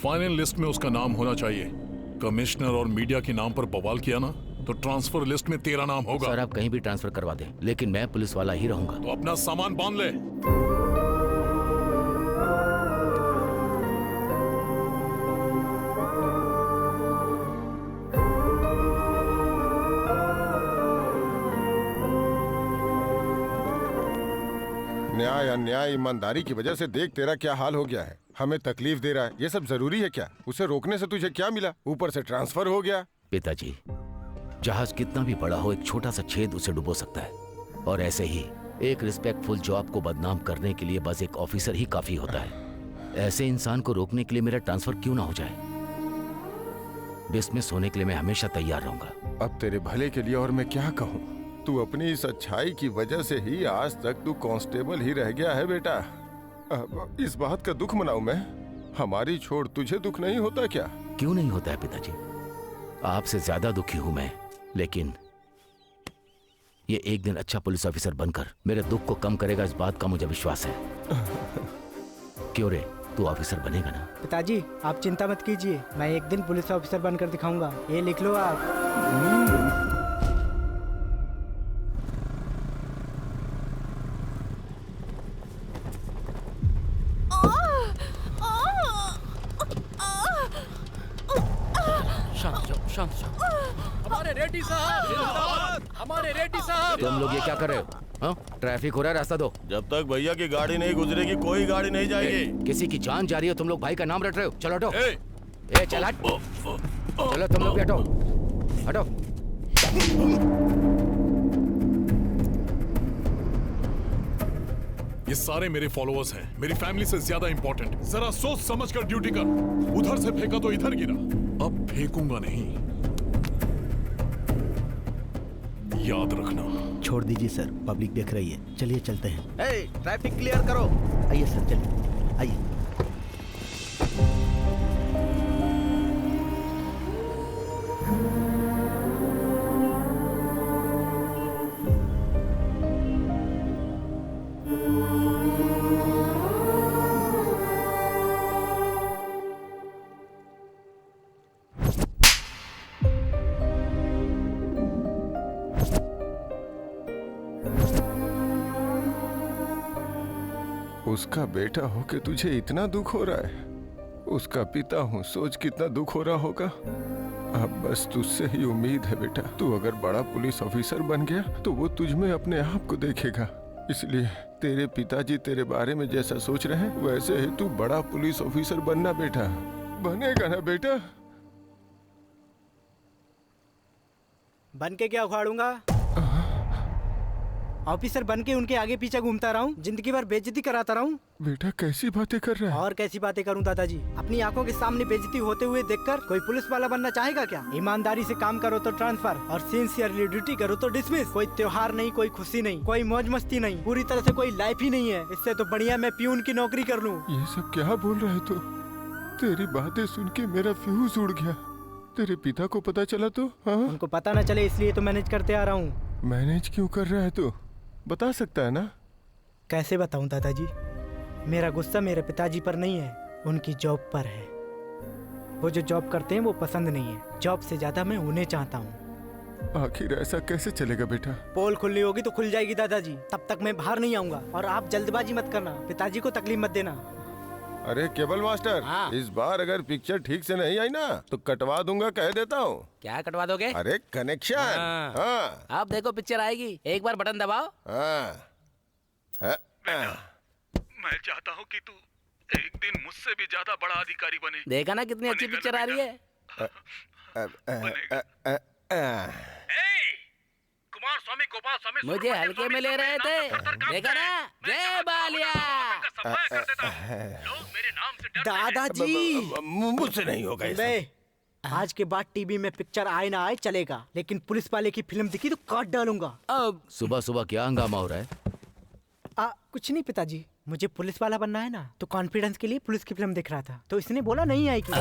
Final list में उसका नाम होना चाहिए। कमिश्नर और मीडिया के नाम पर बवाल किया ना तो ट्रांसफर लिस्ट में तेरा नाम होगा। सर आप कहीं भी ट्रांसफर करवा दें, लेकिन मैं पुलिस वाला ही रहूंगा। तो अपना सामान बांध ले। न्याय अन्याय ईमानदारी की वजह से देख तेरा क्या हाल हो गया है। हमें तकलीफ दे रहा है, ये सब जरूरी है क्या? उसे रोकने से तुझे क्या मिला? ऊपर से ट्रांसफर हो गया। पिताजी, जहाज कितना भी बड़ा हो, एक छोटा सा छेद उसे डुबो सकता है। और ऐसे ही एक रिस्पेक्टफुल जॉब को बदनाम करने के लिए बस एक ऑफिसर ही काफी होता है। ऐसे इंसान को रोकने के लिए मेरा ट्रांसफर क्यों ना हो जाए? डिसमिस होने के लिए मैं हमेशा तैयार रहूंगा। अब तेरे भले के लिए और मैं क्या कहूँ? तू अपनी इस अच्छाई की वजह से ही आज तक तू कांस्टेबल ही रह गया है बेटा। अब इस बात का दुख मनाऊं मैं? हमारी छोड़ तुझे दुख नहीं होता क्या? क्यों नहीं होता है पिताजी, आपसे ज्यादा दुखी हूं मैं, लेकिन ये एक दिन अच्छा पुलिस ऑफिसर बनकर मेरे दुख को कम करेगा, इस बात का मुझे विश्वास है। क्यों रे, तू ऑफिसर बनेगा ना? पिताजी आप चिंता मत कीजिए, मैं एक दिन पुलिस ऑफिसर बनकर दिखाऊंगा। ये लिख लो आप। शांत। हमारे रेड्डी साहब, हमारे रेड्डी साहब। तुम लोग ये क्या कर रहे हो? हाँ? ट्रैफिक हो रहा है, रास्ता दो। जब तक भैया की गाड़ी नहीं गुजरेगी कोई गाड़ी नहीं जाएगी। किसी की जान जा रही है, तुम लोग भाई का नाम रट रहे हो। चलो हटो। ए चल हट। चलो तुम लोग भी हटो, हटो। ये सारे मेरे फॉलोअर्स हैं, मेरी फैमिली से ज्यादा इंपॉर्टेंट। जरा सोच समझ कर ड्यूटी कर। उधर से फेंका तो इधर गिरा, अब फेंकूंगा नहीं, याद रखना। छोड़ दीजिए सर, पब्लिक देख रही है। चलिए चलते हैं। ट्रैफिक क्लियर करो। आइए सर, चलिए आइए। उसका बेटा हो के तुझे इतना दुख हो रहा है? उसका पिता हूँ, सोच कितना दुख हो रहा होगा। अब बस तुझसे ही उम्मीद है बेटा। तू अगर बड़ा पुलिस ऑफिसर बन गया तो वो तुझ में अपने आप को देखेगा। इसलिए तेरे पिताजी तेरे बारे में जैसा सोच रहे हैं वैसे ही तू बड़ा पुलिस ऑफिसर बनना बेटा। बनेगा ना बेटा? बन के क्या उखाड़ूंगा? ऑफिसर बन के उनके आगे पीछे घूमता रहूं, जिंदगी भर बेइज्जती कराता रहूं? बेटा कैसी बातें कर रहा है? और कैसी बातें करूं दादाजी? अपनी आंखों के सामने बेइज्जती होते हुए देखकर कोई पुलिस वाला बनना चाहेगा क्या? ईमानदारी से काम करो तो ट्रांसफर, और सिंसियरली ड्यूटी करो तो डिसमिस। कोई त्योहार नहीं, कोई खुशी नहीं, कोई मौज मस्ती नहीं, पूरी तरह से कोई लाइफ ही नहीं है। इससे तो बढ़िया मैं प्यून की नौकरी कर लूं। ये सब क्या बोल रहा है तू? तेरी बातें सुन के मेरा फ्यूज उड़ गया। तेरे पिता को पता चला तो? हाँ? उनको पता न चले इसलिए तो मैनेज करते आ रहा हूँ। मैनेज क्यों कर रहा है तू? बता सकता है ना? कैसे बताऊं दादाजी? मेरा गुस्सा मेरे पिताजी पर नहीं है, उनकी जॉब पर है। वो जो जॉब करते हैं वो पसंद नहीं है, जॉब से ज्यादा मैं उन्हें चाहता हूँ। आखिर ऐसा कैसे चलेगा बेटा? पोल खुलनी होगी तो खुल जाएगी दादाजी, तब तक मैं बाहर नहीं आऊंगा। और आप जल्दबाजी मत करना, पिताजी को तकलीफ मत देना। अरे केबल मास्टर, इस बार अगर पिक्चर ठीक से नहीं आई ना तो कटवा दूंगा, कह देता हूँ। क्या कटवा दोगे? अरे कनेक्शन। हाँ। आप देखो पिक्चर आएगी, एक बार बटन दबाओ। मैं चाहता हूँ कि तू एक दिन मुझसे भी ज्यादा बड़ा अधिकारी बने। देखा ना कितनी अच्छी पिक्चर आ रही है। कुमार स्वामी, गोपाल स्वामी मुझे हल्के में ले रहे थे, देखा ना? जय बालिया। लोग मेरे नाम से डरते हैं। दादाजी मुझसे नहीं होगा ये सब। आज के बाद टीवी में पिक्चर आए ना आए चलेगा, लेकिन पुलिस वाले की फिल्म दिखी तो काट डालूंगा। अब सुबह सुबह क्या हंगामा हो रहा है? कुछ नहीं पिताजी, मुझे पुलिस वाला बनना है ना, तो कॉन्फिडेंस के लिए पुलिस की फिल्म दिख रहा था, तो इसने बोला नहीं आएगी।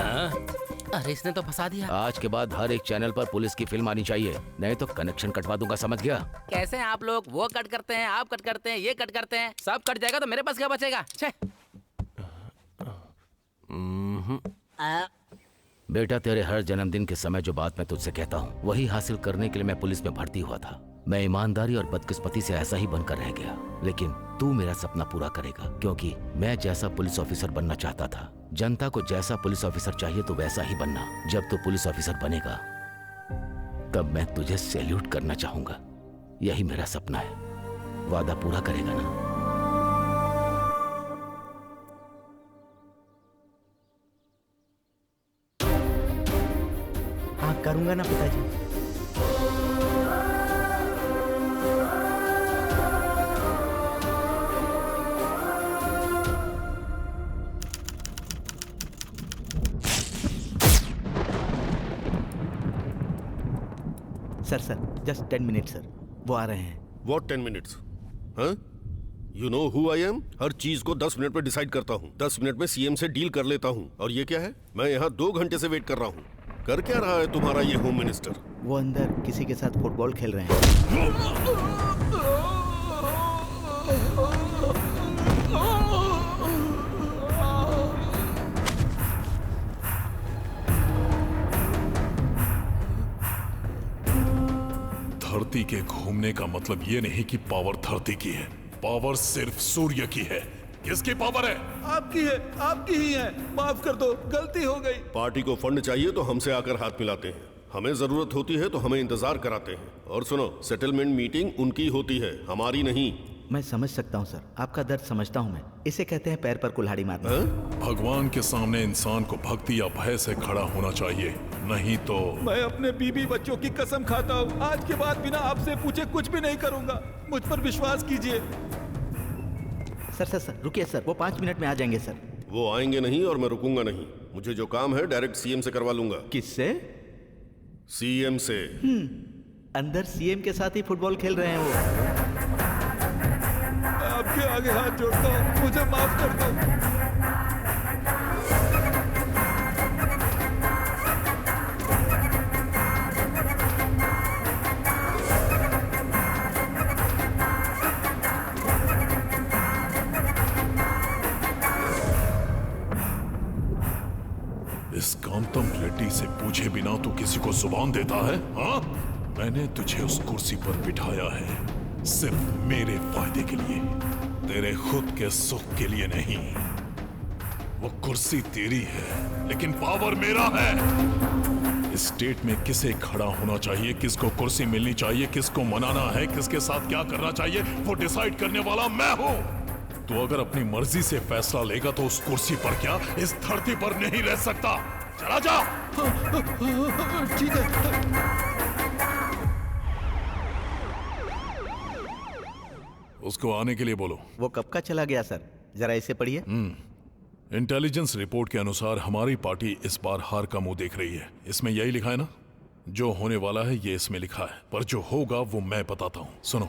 अरे इसने तो फंसा दिया। आज के बाद हर एक चैनल पर पुलिस की फिल्म आनी चाहिए, नहीं तो कनेक्शन कटवा दूंगा, समझ गया? कैसे हैं आप लोग? वो कट करते हैं, आप कट करते हैं, ये कट करते हैं, सब कट जाएगा तो मेरे पास क्या बचेगा? छे। बेटा, तेरे हर जन्मदिन के समय जो बात मैं तुझसे कहता हूँ वही हासिल करने के लिए मैं पुलिस में भर्ती हुआ था। मैं ईमानदारी और बदकिस्मती से ऐसा ही बनकर रह गया, लेकिन तू मेरा सपना पूरा करेगा, क्योंकि मैं जैसा पुलिस ऑफिसर बनना चाहता था। जनता को जैसा पुलिस ऑफिसर चाहिए तो वैसा ही बनना। जब तू पुलिस ऑफिसर बनेगा तब मैं तुझे सैल्यूट करना चाहूंगा। यही मेरा सपना है। वादा पूरा करेगा ना? हाँ करूंगा ना पिताजी। सर जस्ट 10 मिनट सर, वो आ रहे हैं। What 10 minutes? हाँ? You know who I am? हर चीज को 10 मिनट में डिसाइड करता हूँ। 10 मिनट में सीएम से डील कर लेता हूँ। और ये क्या है? मैं यहाँ 2 घंटे से वेट कर रहा हूँ। कर क्या रहा है तुम्हारा ये होम मिनिस्टर? वो अंदर किसी के साथ फुटबॉल खेल रहे हैं। धरती के घूमने का मतलब ये नहीं कि पावर धरती की है। पावर सिर्फ सूर्य की है। किसकी पावर है? आपकी है, आपकी ही है। माफ कर दो, गलती हो गई। पार्टी को फंड चाहिए तो हमसे आकर हाथ मिलाते हैं, हमें जरूरत होती है तो हमें इंतजार कराते हैं। और सुनो, सेटलमेंट मीटिंग उनकी होती है, हमारी नहीं। मैं समझ सकता हूँ सर, आपका दर्द समझता हूँ मैं। इसे कहते हैं पैर पर कुल्हाड़ी मारना। भगवान के सामने इंसान को भक्ति या भय से खड़ा होना चाहिए, नहीं तो। मैं अपने बीबी बच्चों की कसम खाता हूँ, आज के बाद बिना आपसे पूछे कुछ भी नहीं करूँगा। मुझ पर विश्वास कीजिए। सर रुकिए सर, वो 5 मिनट में आ जाएंगे सर। वो आएंगे नहीं और मैं रुकूंगा नहीं। मुझे जो काम है डायरेक्ट सीएम से करवा लूंगा। किससे? सीएम से। अंदर सीएम के साथ ही फुटबॉल खेल रहे हैं वो। आपके आगे हाथ जोड़ता हूँ, मुझे माफ कर दो। इस कांतम रेड्डी से पूछे बिना तू किसी को जुबान देता है? हाँ? मैंने तुझे उस कुर्सी पर बिठाया है सिर्फ मेरे फायदे के लिए, तेरे खुद के सुख के लिए नहीं। वो कुर्सी तेरी है लेकिन पावर मेरा है। इस स्टेट में किसे खड़ा होना चाहिए, किसको कुर्सी मिलनी चाहिए, किसको मनाना है, किसके साथ क्या करना चाहिए, वो डिसाइड करने वाला मैं हूं। तो अगर अपनी मर्जी से फैसला लेगा तो उस कुर्सी पर क्या इस धरती पर नहीं रह सकता। चला जा। ठीक है। उसको आने के लिए बोलो। वो कब का चला गया सर? जरा इसे पढ़िए। इंटेलिजेंस रिपोर्ट के अनुसार हमारी पार्टी इस बार हार का मुंह देख रही है। इसमें यही लिखा है ना? जो होने वाला है ये इसमें लिखा है, पर जो होगा वो मैं बताता हूं। सुनो।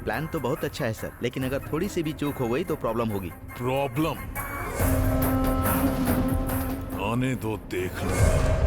प्लान तो बहुत अच्छा है सर, लेकिन अगर थोड़ी सी भी चूक हो गई तो प्रॉब्लम होगी। प्रॉब्लम? आने दो, देख लूंगा।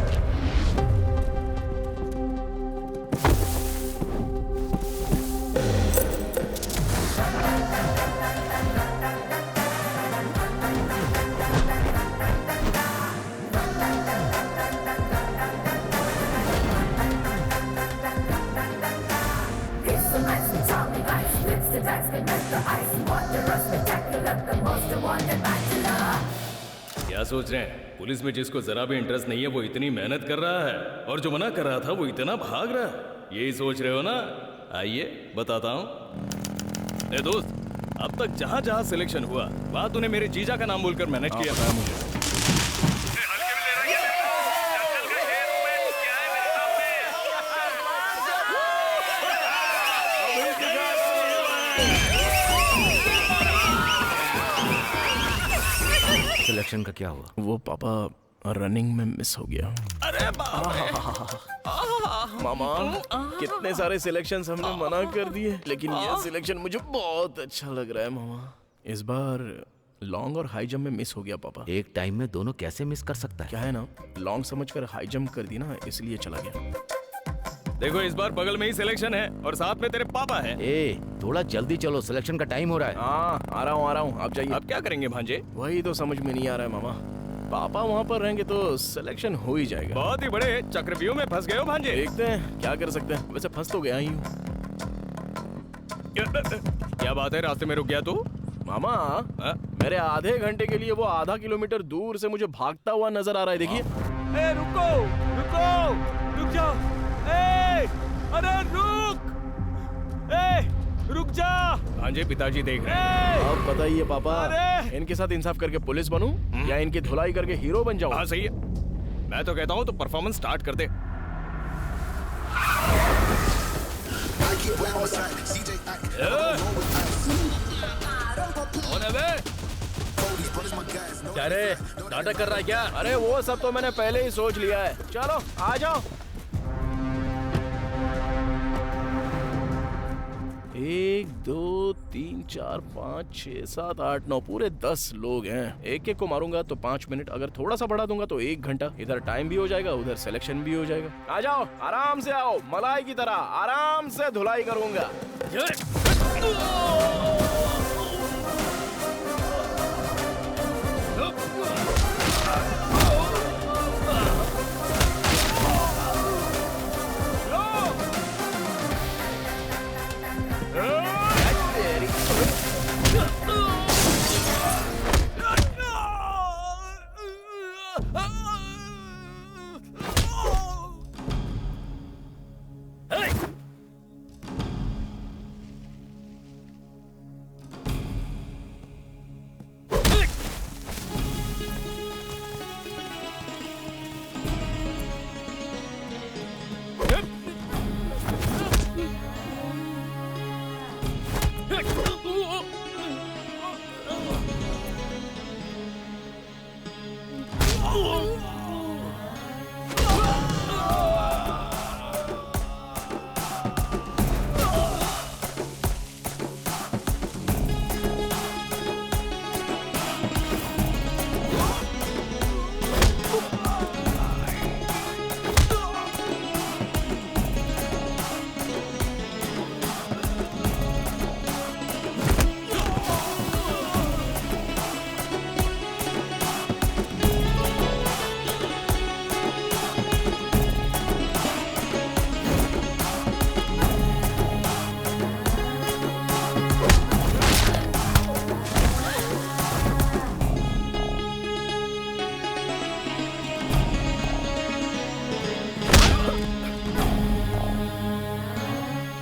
क्या सोच रहे हैं? पुलिस में जिसको जरा भी इंटरेस्ट नहीं है वो इतनी मेहनत कर रहा है, और जो मना कर रहा था वो इतना भाग रहा है। यही सोच रहे हो ना? आइए बताता हूँ। ए दोस्त, अब तक जहाँ जहाँ सिलेक्शन हुआ वहाँ तूने मेरे जीजा का नाम बोलकर मैनेज किया था मुझे। सिलेक्शन का क्या हुआ? वो पापा रनिंग में मिस हो गया। अरे मामा, कितने सारे सिलेक्शंस हमने मना कर दिए, लेकिन ये सिलेक्शन मुझे बहुत अच्छा लग रहा है मामा। इस बार लॉन्ग और हाई जंप में मिस हो गया पापा। एक टाइम में दोनों कैसे मिस कर सकता है? क्या है ना, लॉन्ग समझकर हाई जंप कर दी ना, इसलिए चला गया। देखो इस बार बगल में ही सिलेक्शन है और साथ में तेरे पापा है। ए, थोड़ा जल्दी चलो, सिलेक्शन का टाइम हो रहा है। हाँ आ रहा हूँ आप जाइए। अब क्या करेंगे भांजे? वही तो समझ में नहीं आ रहा है मामा। पापा वहाँ पर रहेंगे तो सिलेक्शन हो ही जाएगा। बहुत ही बड़े चक्रव्यूह में फंस गए हो भांजे। देखते हैं क्या कर सकते हैं। वैसे फंस तो गया ही हूँ। क्या बात है, रास्ते में रुक गया तू? मामा मेरे आधे घंटे के लिए वो आधा किलोमीटर दूर से मुझे भागता हुआ नजर आ रहा है। देखिए। ए, रुको रुको, रुक जाओ। ए, अरे रुक जा। भांजे पिताजी देख रहे हैं। अब बताइए पापा, इनके साथ इंसाफ करके पुलिस बनूं या इनकी धुलाई करके हीरो बन जाऊं? हाँ सही है, मैं तो कहता हूँ तो परफॉर्मेंस स्टार्ट कर दे। क्या रे, नाटक कर रहा है क्या? अरे वो सब तो मैंने पहले ही सोच लिया है। चलो आ जाओ। 1 2 3 4 5 6 7 8 9 पूरे 10 लोग हैं। एक को मारूंगा तो 5 मिनट, अगर थोड़ा सा बढ़ा दूंगा तो 1 घंटा। इधर टाइम भी हो जाएगा, उधर सिलेक्शन भी हो जाएगा। आ जाओ, आराम से आओ, मलाई की तरह आराम से धुलाई करूंगा।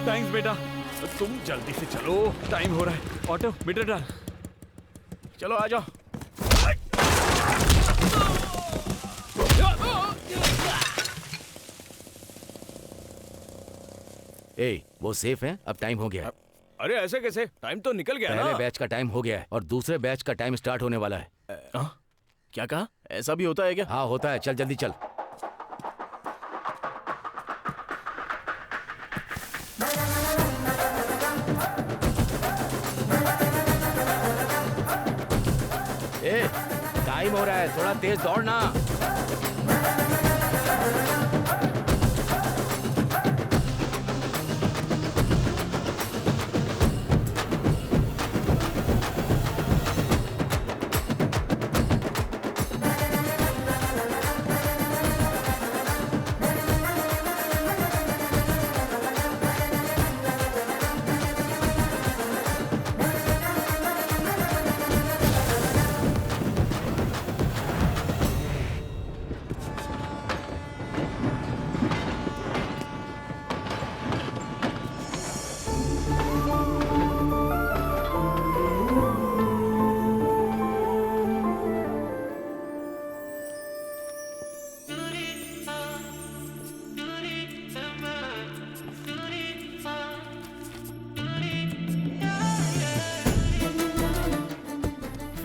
थैंक्स बेटा, तुम जल्दी से चलो, टाइम हो रहा है। ऑटो मीटर डाल। चलो आ जाओ। ए, वो सेफ है, अब टाइम हो गया है। अरे ऐसे कैसे, टाइम तो निकल गया पहले ना। बैच का टाइम हो गया है और दूसरे बैच का टाइम स्टार्ट होने वाला है। क्या कहा? ऐसा भी होता है क्या? हाँ होता है, चल जल्दी चल। ए, टाइम हो रहा है, थोड़ा तेज दौड़ना।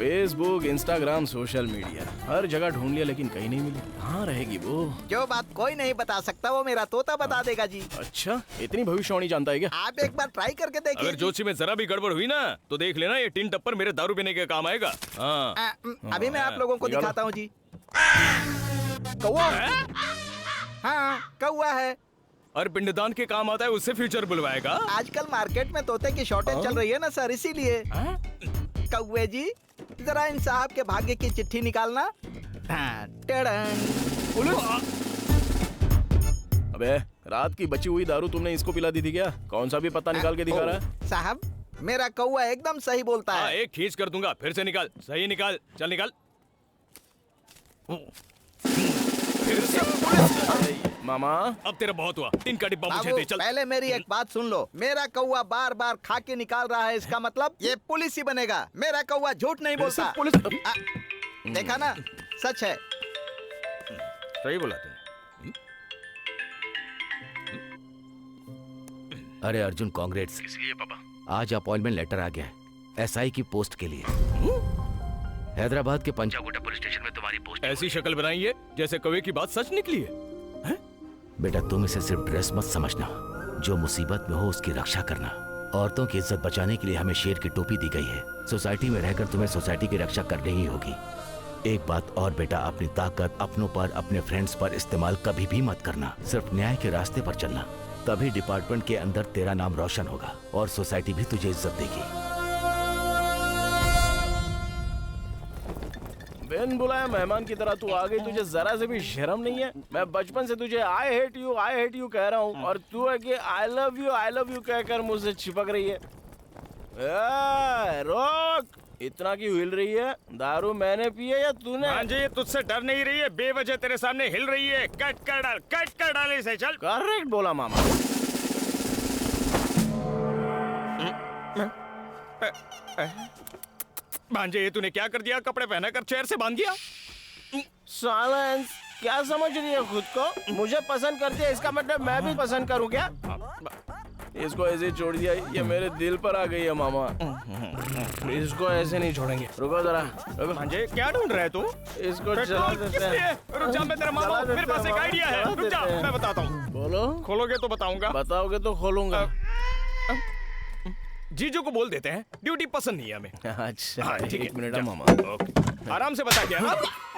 फेसबुक, इंस्टाग्राम, सोशल मीडिया, हर जगह ढूंढ लिया लेकिन कहीं नहीं मिली। कहाँ रहेगी वो? जो बात कोई नहीं बता सकता वो मेरा तोता बता देगा जी। अच्छा, इतनी भविष्यवाणी जानता है क्या? आप एक बार ट्राई करके देखिए। अगर जोशी में जरा भी गड़बड़ हुई ना तो देख लेना, ये टिन टप्पर मेरे दारू पीने के काम आएगा। हाँ अभी मैं आप लोगों को दिखाता हूँ जी। कौवा? हाँ कौवा है। और पिंडदान के काम आता है, उससे फ्यूचर बुलवाएगा। आजकल मार्केट में तोते की शॉर्टेज चल रही है ना सर, इसीलिए। कौवे जी, जरा इन साहब के भाग्य की चिट्ठी निकालना। अबे रात की बची हुई दारू तुमने इसको पिला दी थी क्या? कौन सा भी पत्ता निकाल के दिखा रहा है? साहब, मेरा कौवा एकदम सही बोलता है। एक खींच कर दूंगा, फिर से निकाल। सही निकाल, चल निकाल। फिर से। मामा अब तेरा बहुत हुआ, 3 का डिब्बा मुझे दे, चल। पहले मेरी एक बात सुन लो, मेरा कौवा बार बार खा के निकाल रहा है, इसका मतलब ये पुलिस ही बनेगा। मेरा कौवा झूठ नहीं बोलता। पुलिस देखा ना, सच है। सही बोला तूने। अरे अर्जुन, कांग्रेस। इसलिए पापा आज अपॉइंटमेंट लेटर आ गया है एसआई की पोस्ट के लिए। हैदराबाद के पंजागुट्टा पुलिस स्टेशन में तुम्हारी पोस्ट। ऐसी शक्ल बनाई है जैसे कौवे की बात सच निकली है। बेटा, तुम इसे सिर्फ ड्रेस मत समझना, जो मुसीबत में हो उसकी रक्षा करना। औरतों की इज्जत बचाने के लिए हमें शेर की टोपी दी गई है। सोसाइटी में रहकर तुम्हें सोसाइटी की रक्षा करनी ही होगी। एक बात और बेटा, अपनी ताकत अपनों पर, अपने फ्रेंड्स पर इस्तेमाल कभी भी मत करना। सिर्फ न्याय के रास्ते पर चलना, तभी डिपार्टमेंट के अंदर तेरा नाम रोशन होगा और सोसाइटी भी तुझे इज्जत देगी। बिन बुलाया मेहमान की तरह तू आ गई, तुझे जरा से भी शर्म नहीं है? मैं बचपन से तुझे आई हेट यू कह रहा हूँ, और तू है कि आई लव यू कहकर मुझसे चिपक रही है। रोक, इतना क्यों हिल रही है? दारू मैंने पी है या तूने? हाँ जी, तुझसे डर नहीं रही है, बेवजह तेरे सामने हिल रही है। कट कर डाल इसे, चल। करेक्ट बोला मामा। भांजे, ये तूने क्या कर दिया? कपड़े पहनाकर चेयर से बांध दिया। साइलेंस, क्या समझ रही है खुद को? मुझे पसंद करती है, इसका मतलब मैं भी पसंद करूं क्या? इसको ऐसे ही छोड़ दिया, ये मेरे दिल पर आ गई है मामा। इसको ऐसे नहीं छोड़ेंगे। रुको जरा, रुको। भांजे, क्या ढूंढ रहे तू? इसको चला देते हैं। रुक जा, मैं तेरा मामा हूं, मेरे पास एक आइडिया है। रुक जा, मैं बताता हूँ। बोलो। खोलोगे तो बताऊंगा। बताओगे तो खोलूंगा। जीजू को बोल देते हैं, ड्यूटी पसंद नहीं है हमें। अच्छा, हाँ, ठीक है। एक मिनट मामा। ओके, आराम से बता। क्या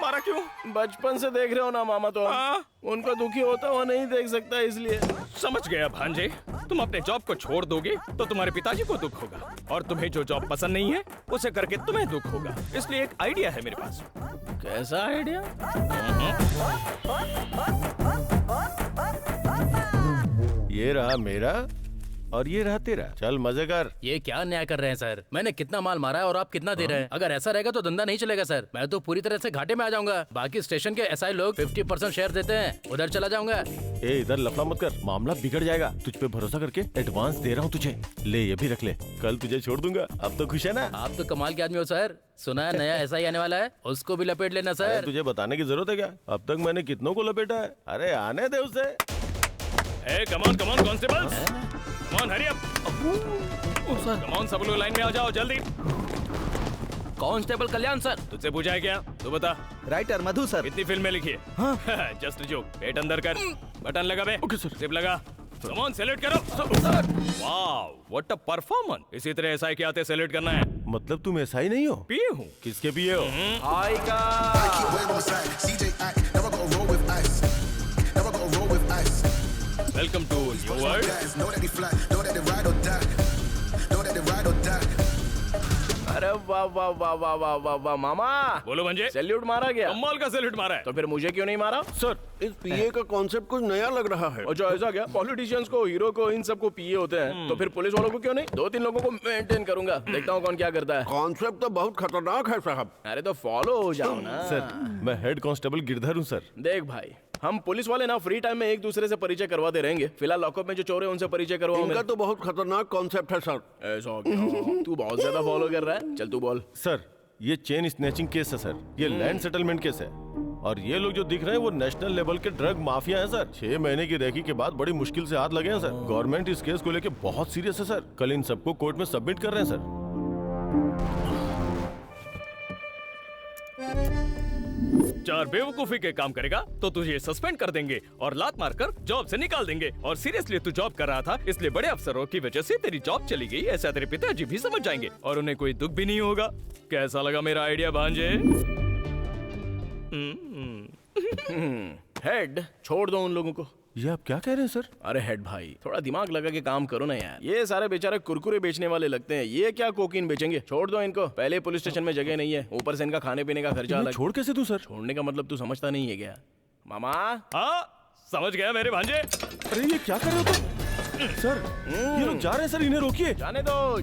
मारा क्यों? बचपन से देख रहे हो ना मामा, तो उनको दुखी होता हुआ नहीं देख सकता, इसलिए। समझ गया भांजे, तुम अपने जॉब को छोड़ दोगे तो तुम्हारे पिताजी को दुख होगा, और तुम्हें जो जॉब पसंद नहीं है उसे करके तुम्हें दुख होगा। इसलिए एक आइडिया है मेरे पास। कैसा आइडिया? ये रहा मेरा और ये रहा तेरा, चल मजे कर। ये क्या न्याय कर रहे हैं सर? मैंने कितना माल मारा है और आप कितना दे रहे हैं? अगर ऐसा रहेगा तो धंधा नहीं चलेगा सर। मैं तो पूरी तरह से घाटे में आ जाऊंगा। बाकी स्टेशन के एसआई लोग 50% शेयर देते हैं, उधर चला जाऊंगा। ए, इधर लफड़ा मत कर, मामला बिगड़ जाएगा। तुझ पे भरोसा करके एडवांस दे रहा हूँ तुझे, ले ये भी रख ले, कल तुझे छोड़ दूंगा। अब तो खुश है ना? आप तो कमाल के आदमी हो सर। सुना है नया एसआई आने वाला है, उसको भी लपेट लेना सर। तुझे बताने की जरूरत है क्या? अब तक मैंने कितनों को लपेटा है। अरे आने दे उसे। कमान कांस्टेबल्स, कमान हरी अप। कमान, सब लोग लाइन में आ जाओ जल्दी। कांस्टेबल कल्याण सर। तुझसे पूछा है क्या? तू बता। राइटर मधु सर। कितनी फिल्में लिखी है? हाँ। Just joke. पेट अंदर कर, बटन लगा बे। Okay sir. जिप लगा। कमान, सैल्यूट करो। Wow, what a performance. इसी तरह एसआई के आते सैल्यूट करना है। मतलब तुम एसआई नहीं हो? पिए हूँ। किसके पिए हो? हाय का। Welcome to new world. अरे वाह वाह वाह वाह वाह वाह वाह मामा। बोलो भंजे। सैल्यूट मारा गया? कमाल का सैल्यूट मारा है। तो फिर मुझे क्यों नहीं मारा? सर, इस पीए का कॉन्सेप्ट कुछ नया लग रहा है। अच्छा, ऐसा क्या? पॉलिटिशियंस को, हीरो को, इन सबको पीए होते हैं, तो फिर पुलिस वालों को क्यों नहीं? 2-3 लोगों को मेंटेन करूंगा, देखता हूँ कौन क्या करता है। कॉन्सेप्ट तो बहुत खतरनाक है साहब। अरे तो फॉलो हो जाओ ना। सर, मैं हेड कांस्टेबल गिरधर हूँ सर। देख भाई, हम पुलिस वाले ना फ्री टाइम में एक दूसरे से परिचय करवाते रहेंगे। फिलहाल लॉकअप में जो चोर है उनसे परिचय करवाओ। इनका तो बहुत खतरनाक कॉन्सेप्ट है सर। ऐसा क्या? तू बहुत ज्यादा फॉलो कर रहा है। चल तू बोल। सर, ये चेन स्नैचिंग केस है सर, ये लैंड सेटलमेंट केस है, और ये लोग जो दिख रहे हैं वो नेशनल लेवल के ड्रग माफिया हैं सर। 6 महीने की रेकी के बाद बड़ी मुश्किल से हाथ लगे हैं सर। गवर्नमेंट इस केस को लेके बहुत सीरियस है सर। कल इन सबको कोर्ट में सबमिट कर रहे हैं सर। चार बेवकूफी के काम करेगा तो तुझे सस्पेंड कर देंगे और लात मारकर जॉब से निकाल देंगे। और सीरियसली तू जॉब कर रहा था, इसलिए बड़े अफसरों की वजह से तेरी जॉब चली गई, ऐसा तेरे पिताजी भी समझ जाएंगे और उन्हें कोई दुख भी नहीं होगा। कैसा लगा मेरा आइडिया भांजे? हेड, छोड़ दो उन लोगों को। ये आप क्या कह रहे हैं सर? अरे हेड भाई, थोड़ा दिमाग लगा के काम करो ना यार। ये सारे बेचारे कुरकुरे बेचने वाले लगते हैं, ये क्या कोकीन बेचेंगे? छोड़ दो इनको, पहले पुलिस स्टेशन में जगह नहीं है, ऊपर से इनका खाने पीने का खर्चा अलग। छोड़ कैसे दूं सर? छोड़ने का मतलब तू समझता नहीं है क्या? मामा हाँ समझ गया मेरे भांजे। अरे ये क्या कर रहे हो तुम? सर ये लोग जा रहे हैं सर, इन्हें रोकिए। जाने दो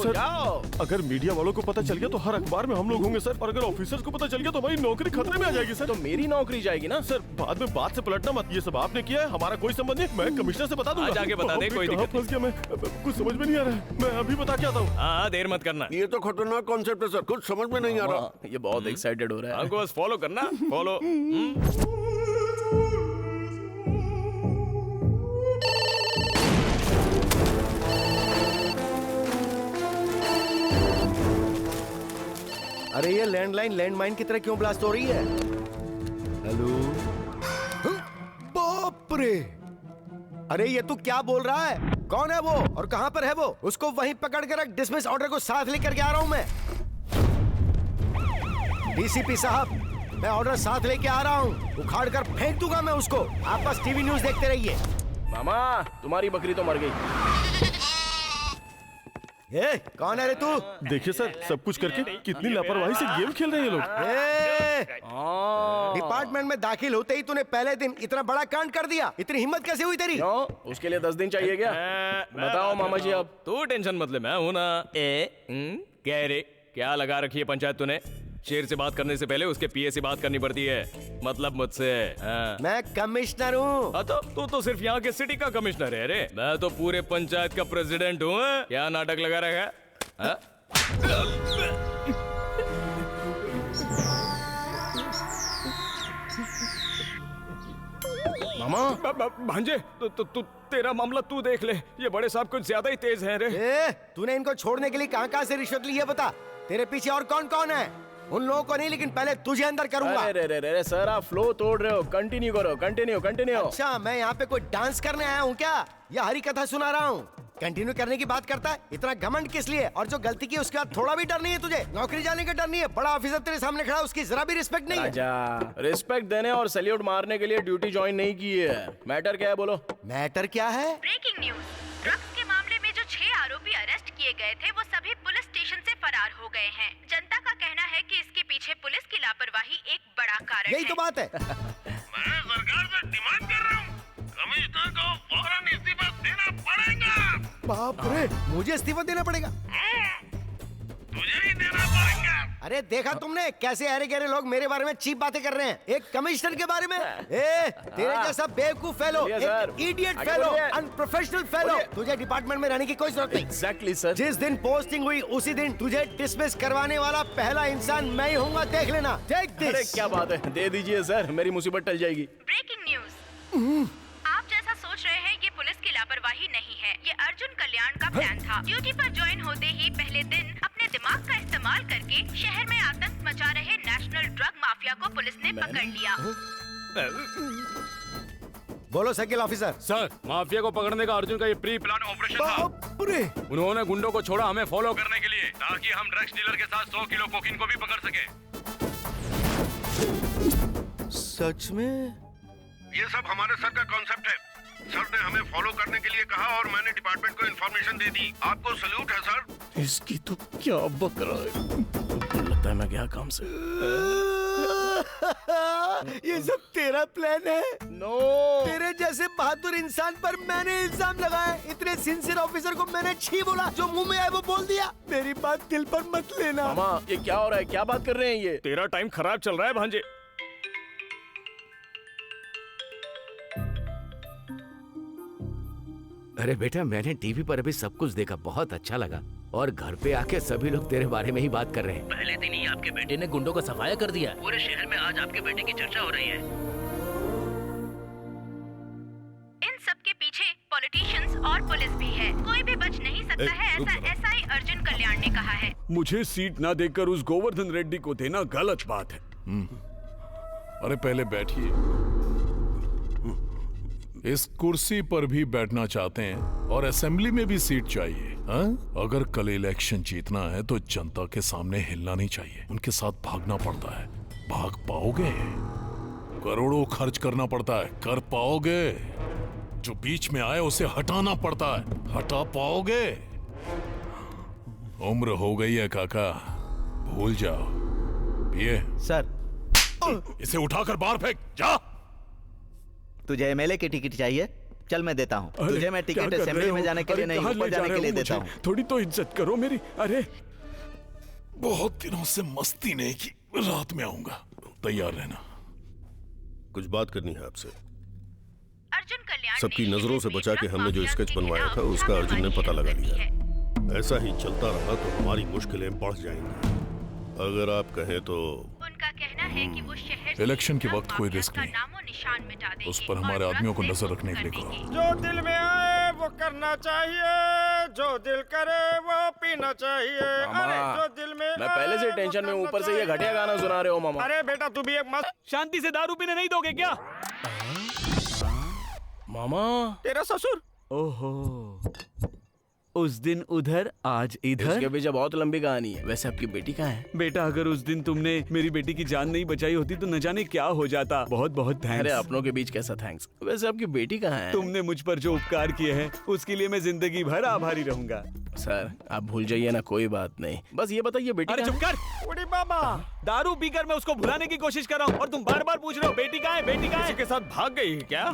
सर, जाओ। अगर मीडिया वालों को पता चल गया तो हर अखबार में हम लोग होंगे सर, और अगर ऑफिसर्स को पता चल गया तो हमारी नौकरी खतरे में आ जाएगी सर। तो मेरी नौकरी जाएगी ना सर बाद में बात से पलटना मत, ये सब आपने किया है, हमारा कोई संबंध नहीं। मैं कमिश्नर से बता दूंगा। आज आके बता दे, बाप रे, कोई कहाँ दिक्कत फंस गया मैं, कुछ समझ में नहीं आ रहा है। मैं अभी बता के आता हूँ। हाँ देर मत करना। ये तो खतरनाक कॉन्सेप्ट है सर, कुछ समझ में नहीं आ रहा। ये बहुत एक्साइटेड हो रहा है। हमको बस फॉलो करना, फॉलो। अरे ये लैंडलाइन लैंडमाइन की तरह क्यों ब्लास्ट हो रही है? हेलो? बाप रे! अरे ये तू क्या बोल रहा है? कौन है वो और कहां पर है वो? उसको वहीं पकड़ के रख, डिसमिस ऑर्डर को साथ लेकर के आ रहा हूं मैं। डीसीपी साहब, मैं ऑर्डर साथ लेके आ रहा हूं, उखाड़ कर फेंक दूंगा मैं उसको। आप बस टीवी न्यूज देखते रहिए। मामा तुम्हारी बकरी तो मर गई। ए, कौन है रे तू? देखिए सर, सब कुछ करके कितनी लापरवाही से गेम खेल रहे हैं ये लोग। डिपार्टमेंट में दाखिल होते ही तूने पहले दिन इतना बड़ा कांड कर दिया, इतनी हिम्मत कैसे हुई तेरी? क्यों? उसके लिए 10 दिन चाहिए क्या? बताओ मामा जी अब। तू टेंशन मत ले, मैं हूं ना। क्या रे, क्या लगा रखी है पंचायत तूने? शेर से बात करने से पहले उसके पीए से बात करनी पड़ती है, मतलब मुझसे। मैं कमिश्नर हूँ। तो तू तो सिर्फ यहाँ के सिटी का कमिश्नर है रे, मैं तो पूरे पंचायत का प्रेसिडेंट हूँ। क्या नाटक लगा रखा है? मामा भांजे, तू तेरा मामला तू देख ले, ये बड़े साहब कुछ ज्यादा ही तेज हैं रे। तूने इनको छोड़ने के लिए कहाँ से रिश्वत ली है बता? तेरे पीछे और कौन कौन है? उन लोगों को नहीं, लेकिन पहले तुझे अंदर करूंगा। अरे सर, आप फ्लो तोड़ रहे हो। कंटिन्यू करो, कंटिन्यू। अच्छा, मैं यहाँ पे कोई डांस करने आया हूँ क्या, या हरी कथा सुना रहा हूँ? कंटिन्यू करने की बात करता है, इतना घमंड किस लिए? और जो गलती की उसके बाद थोड़ा भी डर नहीं है तुझे? नौकरी जाने का डर नहीं है? बड़ा ऑफिसर तेरे सामने खड़ा, उसकी जरा भी रिस्पेक्ट नहीं है? रिस्पेक्ट देने और सैल्यूट मारने के लिए ड्यूटी ज्वाइन नहीं की है। मैटर क्या है बोलो? मैटर क्या है? ब्रेकिंग न्यूज, ड्रग्स के मामले में जो 6 आरोपी अरेस्ट किए गए थे वो सभी पुलिस स्टेशन से फरार हो गए हैं। जनता का कहना है कि इसके पीछे पुलिस की लापरवाही एक बड़ा कारण यही तो बात है। मैं सरकार से डिमांड कर रहा हूँ, कमिश्नर को फौरन इस्तीफा देना पड़ेगा। बाप रे, मुझे इस्तीफा देना पड़ेगा? तुझे ही देना पड़ेगा। अरे देखा तुमने कैसे अरे गहरे लोग मेरे बारे में चीप बातें कर रहे हैं, एक कमिश्नर के बारे में? तेरे जैसा बेवकूफ fellow, idiot fellow, unprofessional fellow, तुझे डिपार्टमेंट में रहने की कोई जरूरत नहीं। Exactly sir. जिस दिन पोस्टिंग हुई उसी दिन तुझे डिसमिस करवाने वाला पहला इंसान मैं ही होऊंगा, देख लेना। Take this. अरे क्या बात है, दे दीजिए सर, मेरी मुसीबत टल जाएगी। ब्रेकिंग न्यूज, आप जैसा सोच रहे हैं ये पुलिस की लापरवाही नहीं है, ये अर्जुन कल्याण का प्लान था। ड्यूटी पर ज्वाइन होते ही पहले दिन अपने दिमाग का इस्तेमाल करके शहर में आतंक मचा रहे नेशनल ड्रग माफिया को पुलिस ने पकड़ लिया। बोलो सर्किल ऑफिसर। सर, माफिया को पकड़ने का अर्जुन का ये प्री प्लान ऑपरेशन था। उन्होंने गुंडों को छोड़ा हमें फॉलो करने के लिए, ताकि हम ड्रग्स डीलर के साथ 100 किलो कोकीन को भी पकड़ सके। सच में? ये सब हमारे सर का कॉन्सेप्ट है। सर ने हमें फॉलो करने के लिए कहा और मैंने डिपार्टमेंट को इन्फॉर्मेशन दे दी। आपको सल्यूट है सर। इसकी तो क्या बकरा है, लगता है मैं गया काम से। ये सब तेरा प्लान है? नो, तेरे जैसे बहादुर इंसान पर मैंने इल्जाम लगाया। इतने सिंसियर ऑफिसर को मैंने छी बोला, जो मुंह में आए वो बोल दिया। मेरी बात दिल पर मत लेना। मामा ये क्या हो रहा है, क्या बात कर रहे हैं ये? तेरा टाइम खराब चल रहा है भांजे। अरे बेटा, मैंने टीवी पर अभी सब कुछ देखा, बहुत अच्छा लगा। और घर पे आके सभी लोग तेरे बारे में ही बात कर रहे हैं। पहले दिन ही आपके बेटे ने गुंडों को सफाया कर दिया। पूरे शहर में आज आपके बेटे की चर्चा हो रही है। इन सब के पीछे पॉलिटिशियंस और पुलिस भी है, कोई भी बच नहीं सकता है, ऐसा एसआई अर्जुन कल्याण ने कहा है। मुझे सीट ना देकर उस गोवर्धन रेड्डी को देना गलत बात है। अरे पहले बैठिए। इस कुर्सी पर भी बैठना चाहते हैं और असेंबली में भी सीट चाहिए, हाँ? अगर कल इलेक्शन जीतना है तो जनता के सामने हिलना नहीं चाहिए, उनके साथ भागना पड़ता है। भाग पाओगे? करोड़ों खर्च करना पड़ता है, कर पाओगे? जो बीच में आए उसे हटाना पड़ता है। हटा पाओगे? उम्र हो गई है काका, भूल जाओ। पिए सर। इसे उठाकर बाहर फेंक। जा। तुझे एमएलए की टिकट चाहिए? चल मैं देता हूँ तुझे। मैं टिकट असेंबली में जाने के लिए नहीं, ऊपर जाने के लिए देता हूँ। थोड़ी तो इज्जत करो मेरी। अरे बहुत दिनों से मस्ती नहीं की, रात में आऊंगा, तैयार रहना। कुछ बात करनी है आपसे। अर्जुन कल्याण सबकी नजरों से बचा के हमने जो स्केच बनवाया था उसका अर्जुन ने पता लगा लिया। ऐसा ही चलता रहा तो हमारी मुश्किलें बढ़ जाएंगी। अगर आप कहें तो उनका कहना है कि वो शहर से इलेक्शन के वक्त कोई रिस्क नहीं, नामो निशान मिटा देंगे। उस पर हमारे आदमियों को नजर रखने के लिए कहो। जो दिल में आए वो करना चाहिए, जो दिल करे वो पीना चाहिए। अरे जो दिल में मैं पहले से टेंशन में, ऊपर से ये घटिया गाना सुना रहे हो मामा। अरे बेटा तू भी एक मस्त। शांति से दारू पीने नहीं दोगे क्या? मामा तेरा ससुर। ओहो, उस दिन उधर आज इधर। इसके पीछे बहुत लंबी कहानी है। वैसे आपकी बेटी कहाँ है? बेटा अगर उस दिन तुमने मेरी बेटी की जान नहीं बचाई होती तो न जाने क्या हो जाता। बहुत बहुत थैंक्स। अरे अपनों के बीच कैसा थैंक्स। वैसे आपकी बेटी कहाँ है? तुमने मुझ पर जो उपकार किए हैं उसके लिए मैं जिंदगी भर आभारी रहूंगा। सर आप भूल जाइए ना, कोई बात नहीं। बस ये बताइए बेटी। अरे चुप कर। उड़ी बाबा, दारू पीकर मैं उसको भुलाने की कोशिश कर रहा हूँ और तुम बार बार पूछ रहे हो बेटी कहाँ है, बेटी कहाँ है? के साथ भाग गई है क्या?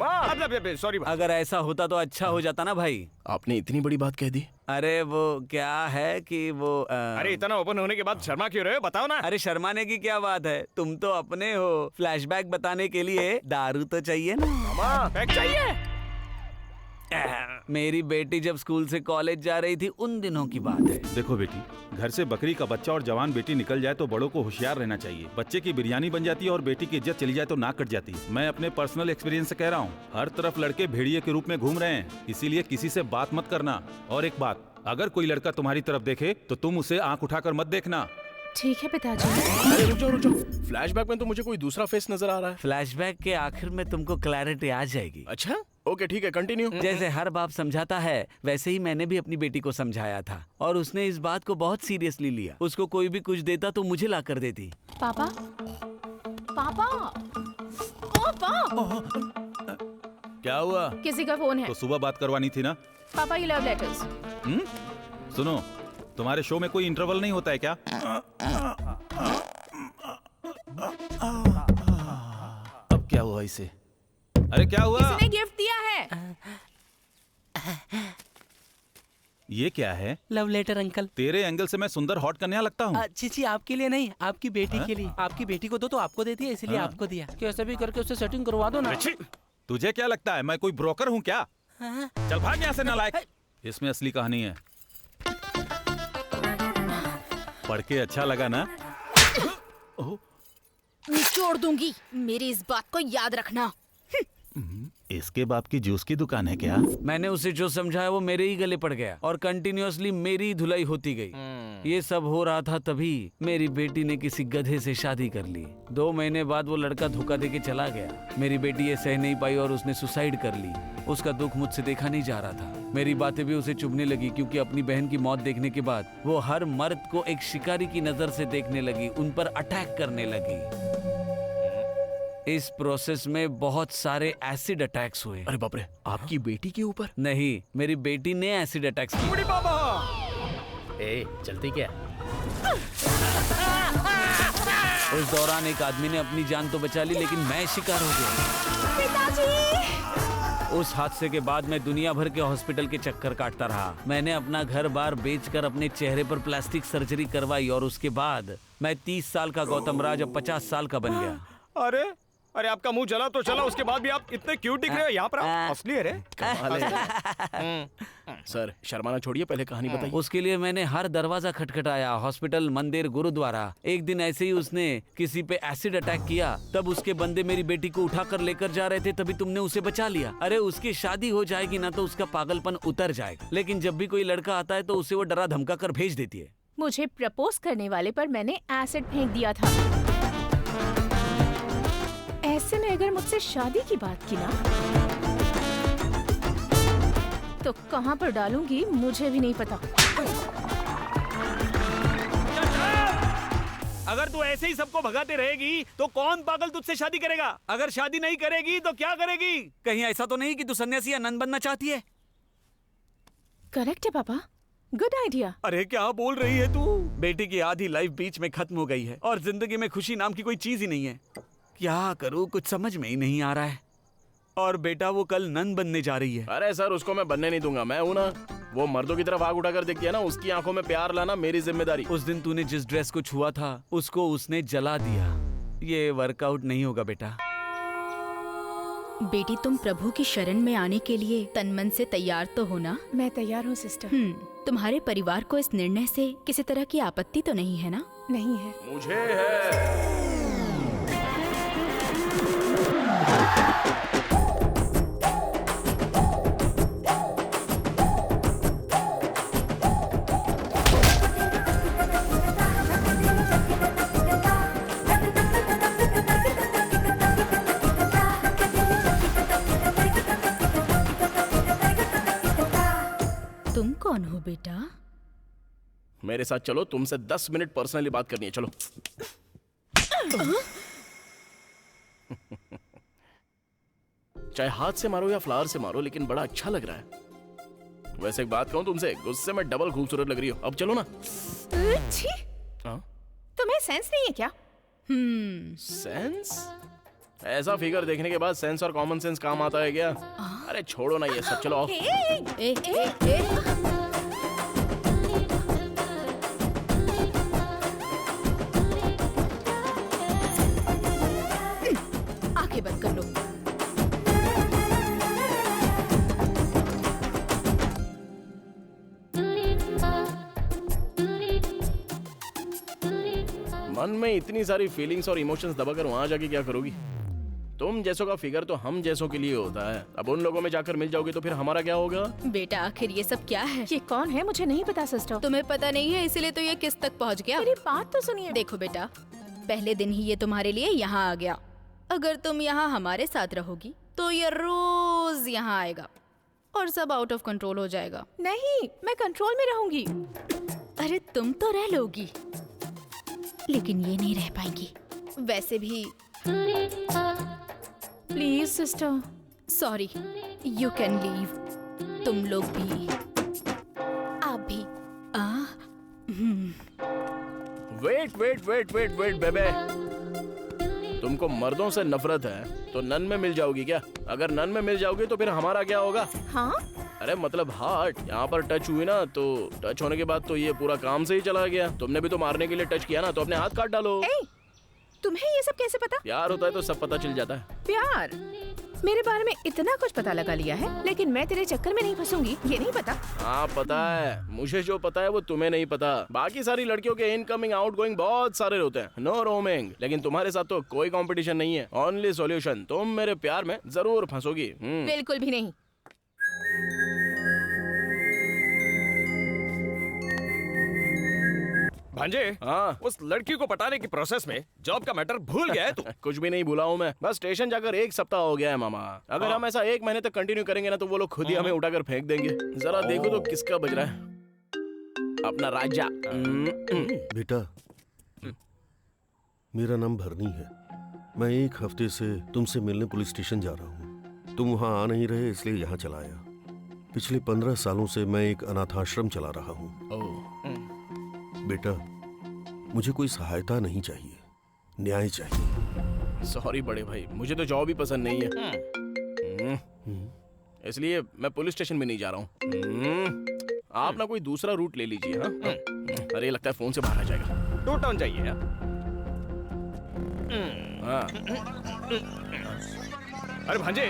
सॉरी। अगर ऐसा होता तो अच्छा हो जाता ना भाई। आपने इतनी बड़ी बात कह दी। अरे वो क्या है कि वो अरे इतना ओपन होने के बाद शर्मा क्यों रहे हो, बताओ ना। अरे शर्माने की क्या बात है, तुम तो अपने हो। फ्लैशबैक बताने के लिए दारू तो चाहिए ना। मामा पैक चाहिए। मेरी बेटी जब स्कूल से कॉलेज जा रही थी उन दिनों की बात है। देखो बेटी, घर से बकरी का बच्चा और जवान बेटी निकल जाए तो बड़ों को होशियार रहना चाहिए। बच्चे की बिरयानी बन जाती है और बेटी की इज्जत चली जाए तो नाक कट जाती है। मैं अपने पर्सनल एक्सपीरियंस से कह रहा हूँ, हर तरफ लड़के भेड़िए के रूप में घूम रहे हैं, इसीलिए किसी से बात मत करना। और एक बात, अगर कोई लड़का तुम्हारी तरफ देखे तो तुम उसे आंख उठाकर मत देखना। ठीक है पिताजी। अरे रुक जाओ। फ्लैशबैक में तो मुझे कोई दूसरा फेस नजर आ रहा है। फ्लैशबैक के आखिर में तुमको क्लैरिटी आ जाएगी। अच्छा ओके ठीक है, कंटिन्यू। जैसे हर बाप समझाता है वैसे ही मैंने भी अपनी बेटी को समझाया था और उसने इस बात को बहुत सीरियसली लिया। उसको कोई भी कुछ देता तो मुझे ला कर देती। पापा पापा पापा, क्या हुआ? किसी का फोन है। तो सुबह बात करवानी थी ना। पापा ये लव लेटर्स। सुनो, तुम्हारे शो में कोई इंटरवल नहीं होता है क्या? अब क्या हुआ इसे? अरे क्या हुआ? किसी ने गिफ्ट दिया है। ये क्या है? Love letter uncle. तेरे एंगल से मैं सुंदर हॉट कन्या लगता हूँ? जी आपके लिए नहीं, आपकी बेटी के लिए। आपकी बेटी को दो तो आपको दे दिया, इसलिए आपको दिया। कैसे भी करके उससे सेटिंग करवा दो ना। तुझे क्या लगता है मैं कोई ब्रोकर हूँ क्या? चल भाग यहाँ से नालायक। इसमें असली कहानी है, पढ़ के अच्छा लगा ना? निचोड़ दूंगी, मेरी इस बात को याद रखना। इसके बाप की जूस की दुकान है क्या? मैंने उसे जो समझाया वो मेरे ही गले पड़ गया और कंटिन्यूअसली मेरी धुलाई होती गई। ये सब हो रहा था तभी मेरी बेटी ने किसी गधे से शादी कर ली। 2 महीने बाद वो लड़का धोखा देके चला गया। मेरी बेटी ये सह नहीं पाई और उसने सुसाइड कर ली। उसका दुख मुझसे देखा नहीं जा रहा था। मेरी बातें भी उसे चुभने लगी क्योंकि अपनी बहन की मौत देखने के बाद वो हर मर्द को एक शिकारी की नजर से देखने लगी, उन पर अटैक करने लगी। इस प्रोसेस में बहुत सारे एसिड अटैक्स हुए। अरे बाप रे, आपकी बेटी के ऊपर? नहीं, मेरी बेटी ने एसिड अटैक्स किए। चलती क्या? उस दौरान एक आदमी ने अपनी जान तो बचा ली लेकिन मैं शिकार हो गया। पिताजी! उस हादसे के बाद मैं दुनिया भर के हॉस्पिटल के चक्कर काटता रहा। मैंने अपना घर बार बेचकर अपने चेहरे पर प्लास्टिक सर्जरी करवाई और उसके बाद मैं 30 साल का गौतम राज अब 50 साल का बन गया। अरे अरे आपका मुंह जला तो चला, उसके बाद भी आप इतने क्यूट दिख रहे हो। यहाँ पर असली है रे। सर शर्माना छोड़िए, पहले कहानी बताइए। उसके लिए मैंने हर दरवाजा खटखटाया, हॉस्पिटल, मंदिर, गुरुद्वारा। एक दिन ऐसे ही उसने किसी पे एसिड अटैक किया। तब उसके बंदे मेरी बेटी को उठाकर लेकर जा रहे थे, तभी तुमने उसे बचा लिया। अरे उसकी शादी हो जाएगी ना तो उसका पागलपन उतर जाएगा, लेकिन जब भी कोई लड़का आता है तो उसे वो डरा धमका कर भेज देती है। मुझे प्रपोज करने वाले पर मैंने एसिड फेंक दिया था। ऐसे में अगर मुझसे शादी की बात की ना तो कहाँ पर डालूंगी मुझे भी नहीं पता। अगर तू ऐसे ही सबको भगाते रहेगी तो कौन पागल तुझसे शादी करेगा? अगर शादी नहीं करेगी तो क्या करेगी? कहीं ऐसा तो नहीं कि तू सन्यासी या नन बनना चाहती है? करेक्ट है पापा, गुड आइडिया। अरे क्या बोल रही है तू? बेटी की आधी लाइफ बीच में खत्म हो गई है और जिंदगी में खुशी नाम की कोई चीज ही नहीं है। क्या करूं, कुछ समझ में ही नहीं आ रहा है। और बेटा वो कल नन बनने जा रही है। अरे सर, उसको मैं बनने नहीं दूंगा। मैं हूं ना, वो मर्दों की तरफ आग उठाकर देखती है ना, उसकी आंखों में प्यार लाना मेरी जिम्मेदारी। उस दिन तूने जिस ड्रेस को छुआ था उसको उसने जला दिया। ये वर्कआउट नहीं होगा बेटा। बेटी, तुम प्रभु की शरण में आने के लिए तन मन से तैयार तो हो ना? मैं तैयार हूँ सिस्टर। तुम्हारे परिवार को इस निर्णय से किसी तरह की आपत्ति तो नहीं है ना? नहीं है। मुझे है। तुम कौन हो बेटा? मेरे साथ चलो, तुमसे 10 मिनट पर्सनली बात करनी है। चलो। चाहे हाथ से मारो या फ्लावर से मारो, लेकिन बड़ा अच्छा लग रहा है। वैसे एक बात कहूं तुमसे, गुस्से में डबल खूबसूरत लग रही हो। अब चलो ना। तुम्हें सेंस नहीं है क्या? सेंस? ऐसा फिगर देखने के बाद सेंस और कॉमन सेंस काम आता है क्या? अरे छोड़ो ना ये सब, चलो आओ। आंखें बंद कर लो। मन में इतनी सारी फीलिंग्स और इमोशंस दबाकर वहां जाके क्या करोगी? तुम जैसों का फिगर तो हम जैसों के लिए होता है। अब उन लोगों में जाकर मिल जाओगे तो फिर हमारा क्या होगा? बेटा आखिर ये सब क्या है? ये कौन है मुझे नहीं पता सिस्टर। तुम्हें पता नहीं है इसीलिए तो ये किस तक पहुंच गया। मेरी बात तो सुनिए। देखो बेटा, पहले दिन ही ये तुम्हारे लिए यहाँ आ गया। अगर तुम यहाँ हमारे साथ रहोगी तो ये रोज यहाँ आएगा और सब आउट ऑफ कंट्रोल हो जाएगा। नहीं, मैं कंट्रोल में रहूंगी। अरे तुम तो रह लोगी, लेकिन ये नहीं रह पाएंगी। वैसे भी please sister. Sorry, you can leave. तुम लोग भी, आप भी। Wait wait wait wait wait बेबे, तुमको मर्दों से नफरत है तो नन में मिल जाओगी क्या? अगर नन में मिल जाओगी तो फिर हमारा क्या होगा? हाँ? अरे मतलब हार्ट यहाँ पर टच हुई ना, तो टच होने के बाद तो ये पूरा काम से ही चला गया। तुमने भी तो मारने के लिए टच किया ना, तो अपने हाथ काट डालो। तुम्हें ये सब कैसे पता? प्यार होता है तो सब पता चल जाता है। प्यार? मेरे बारे में इतना कुछ पता लगा लिया है, लेकिन मैं तेरे चक्कर में नहीं फंसूंगी, ये नहीं पता? हाँ पता है, मुझे जो पता है वो तुम्हें नहीं पता। बाकी सारी लड़कियों के इनकमिंग आउटगोइंग बहुत सारे होते हैं, नो रोमिंग। लेकिन तुम्हारे साथ तो कोई कंपटीशन नहीं है, ओनली सॉल्यूशन। तुम मेरे प्यार में जरूर फंसोगी। बिल्कुल भी नहीं। भांजे, हाँ, उस लड़की को पटाने की प्रोसेस में जॉब का मैटर भूल गया है तू? कुछ भी नहीं भूला हूँ मैं, बस स्टेशन जाकर 1 सप्ताह हो गया है मामा। अगर हम ऐसा 1 महीने तक कंटिन्यू करेंगे ना तो वो लोग खुद ही हमें उठाकर फेंक देंगे। जरा देखो तो किसका बज रहा है। अपना राजा। बेटा, मेरा नाम भरनी है। मैं 1 हफ्ते से तुमसे मिलने पुलिस स्टेशन जा रहा हूँ। तुम वहाँ आ नहीं रहे इसलिए यहाँ चला आया। पिछले 15 सालों से मैं एक अनाथाश्रम चला रहा हूँ। बेटा, मुझे कोई सहायता नहीं चाहिए, न्याय चाहिए। सॉरी बड़े भाई, मुझे तो जॉब ही पसंद नहीं है, इसलिए मैं पुलिस स्टेशन में नहीं जा रहा हूँ। आप ना कोई दूसरा रूट ले लीजिए। हाँ? अरे लगता है फोन से बाहर आ जाएगा। टू टाउन जाइए। हाँ। अरे भांजे,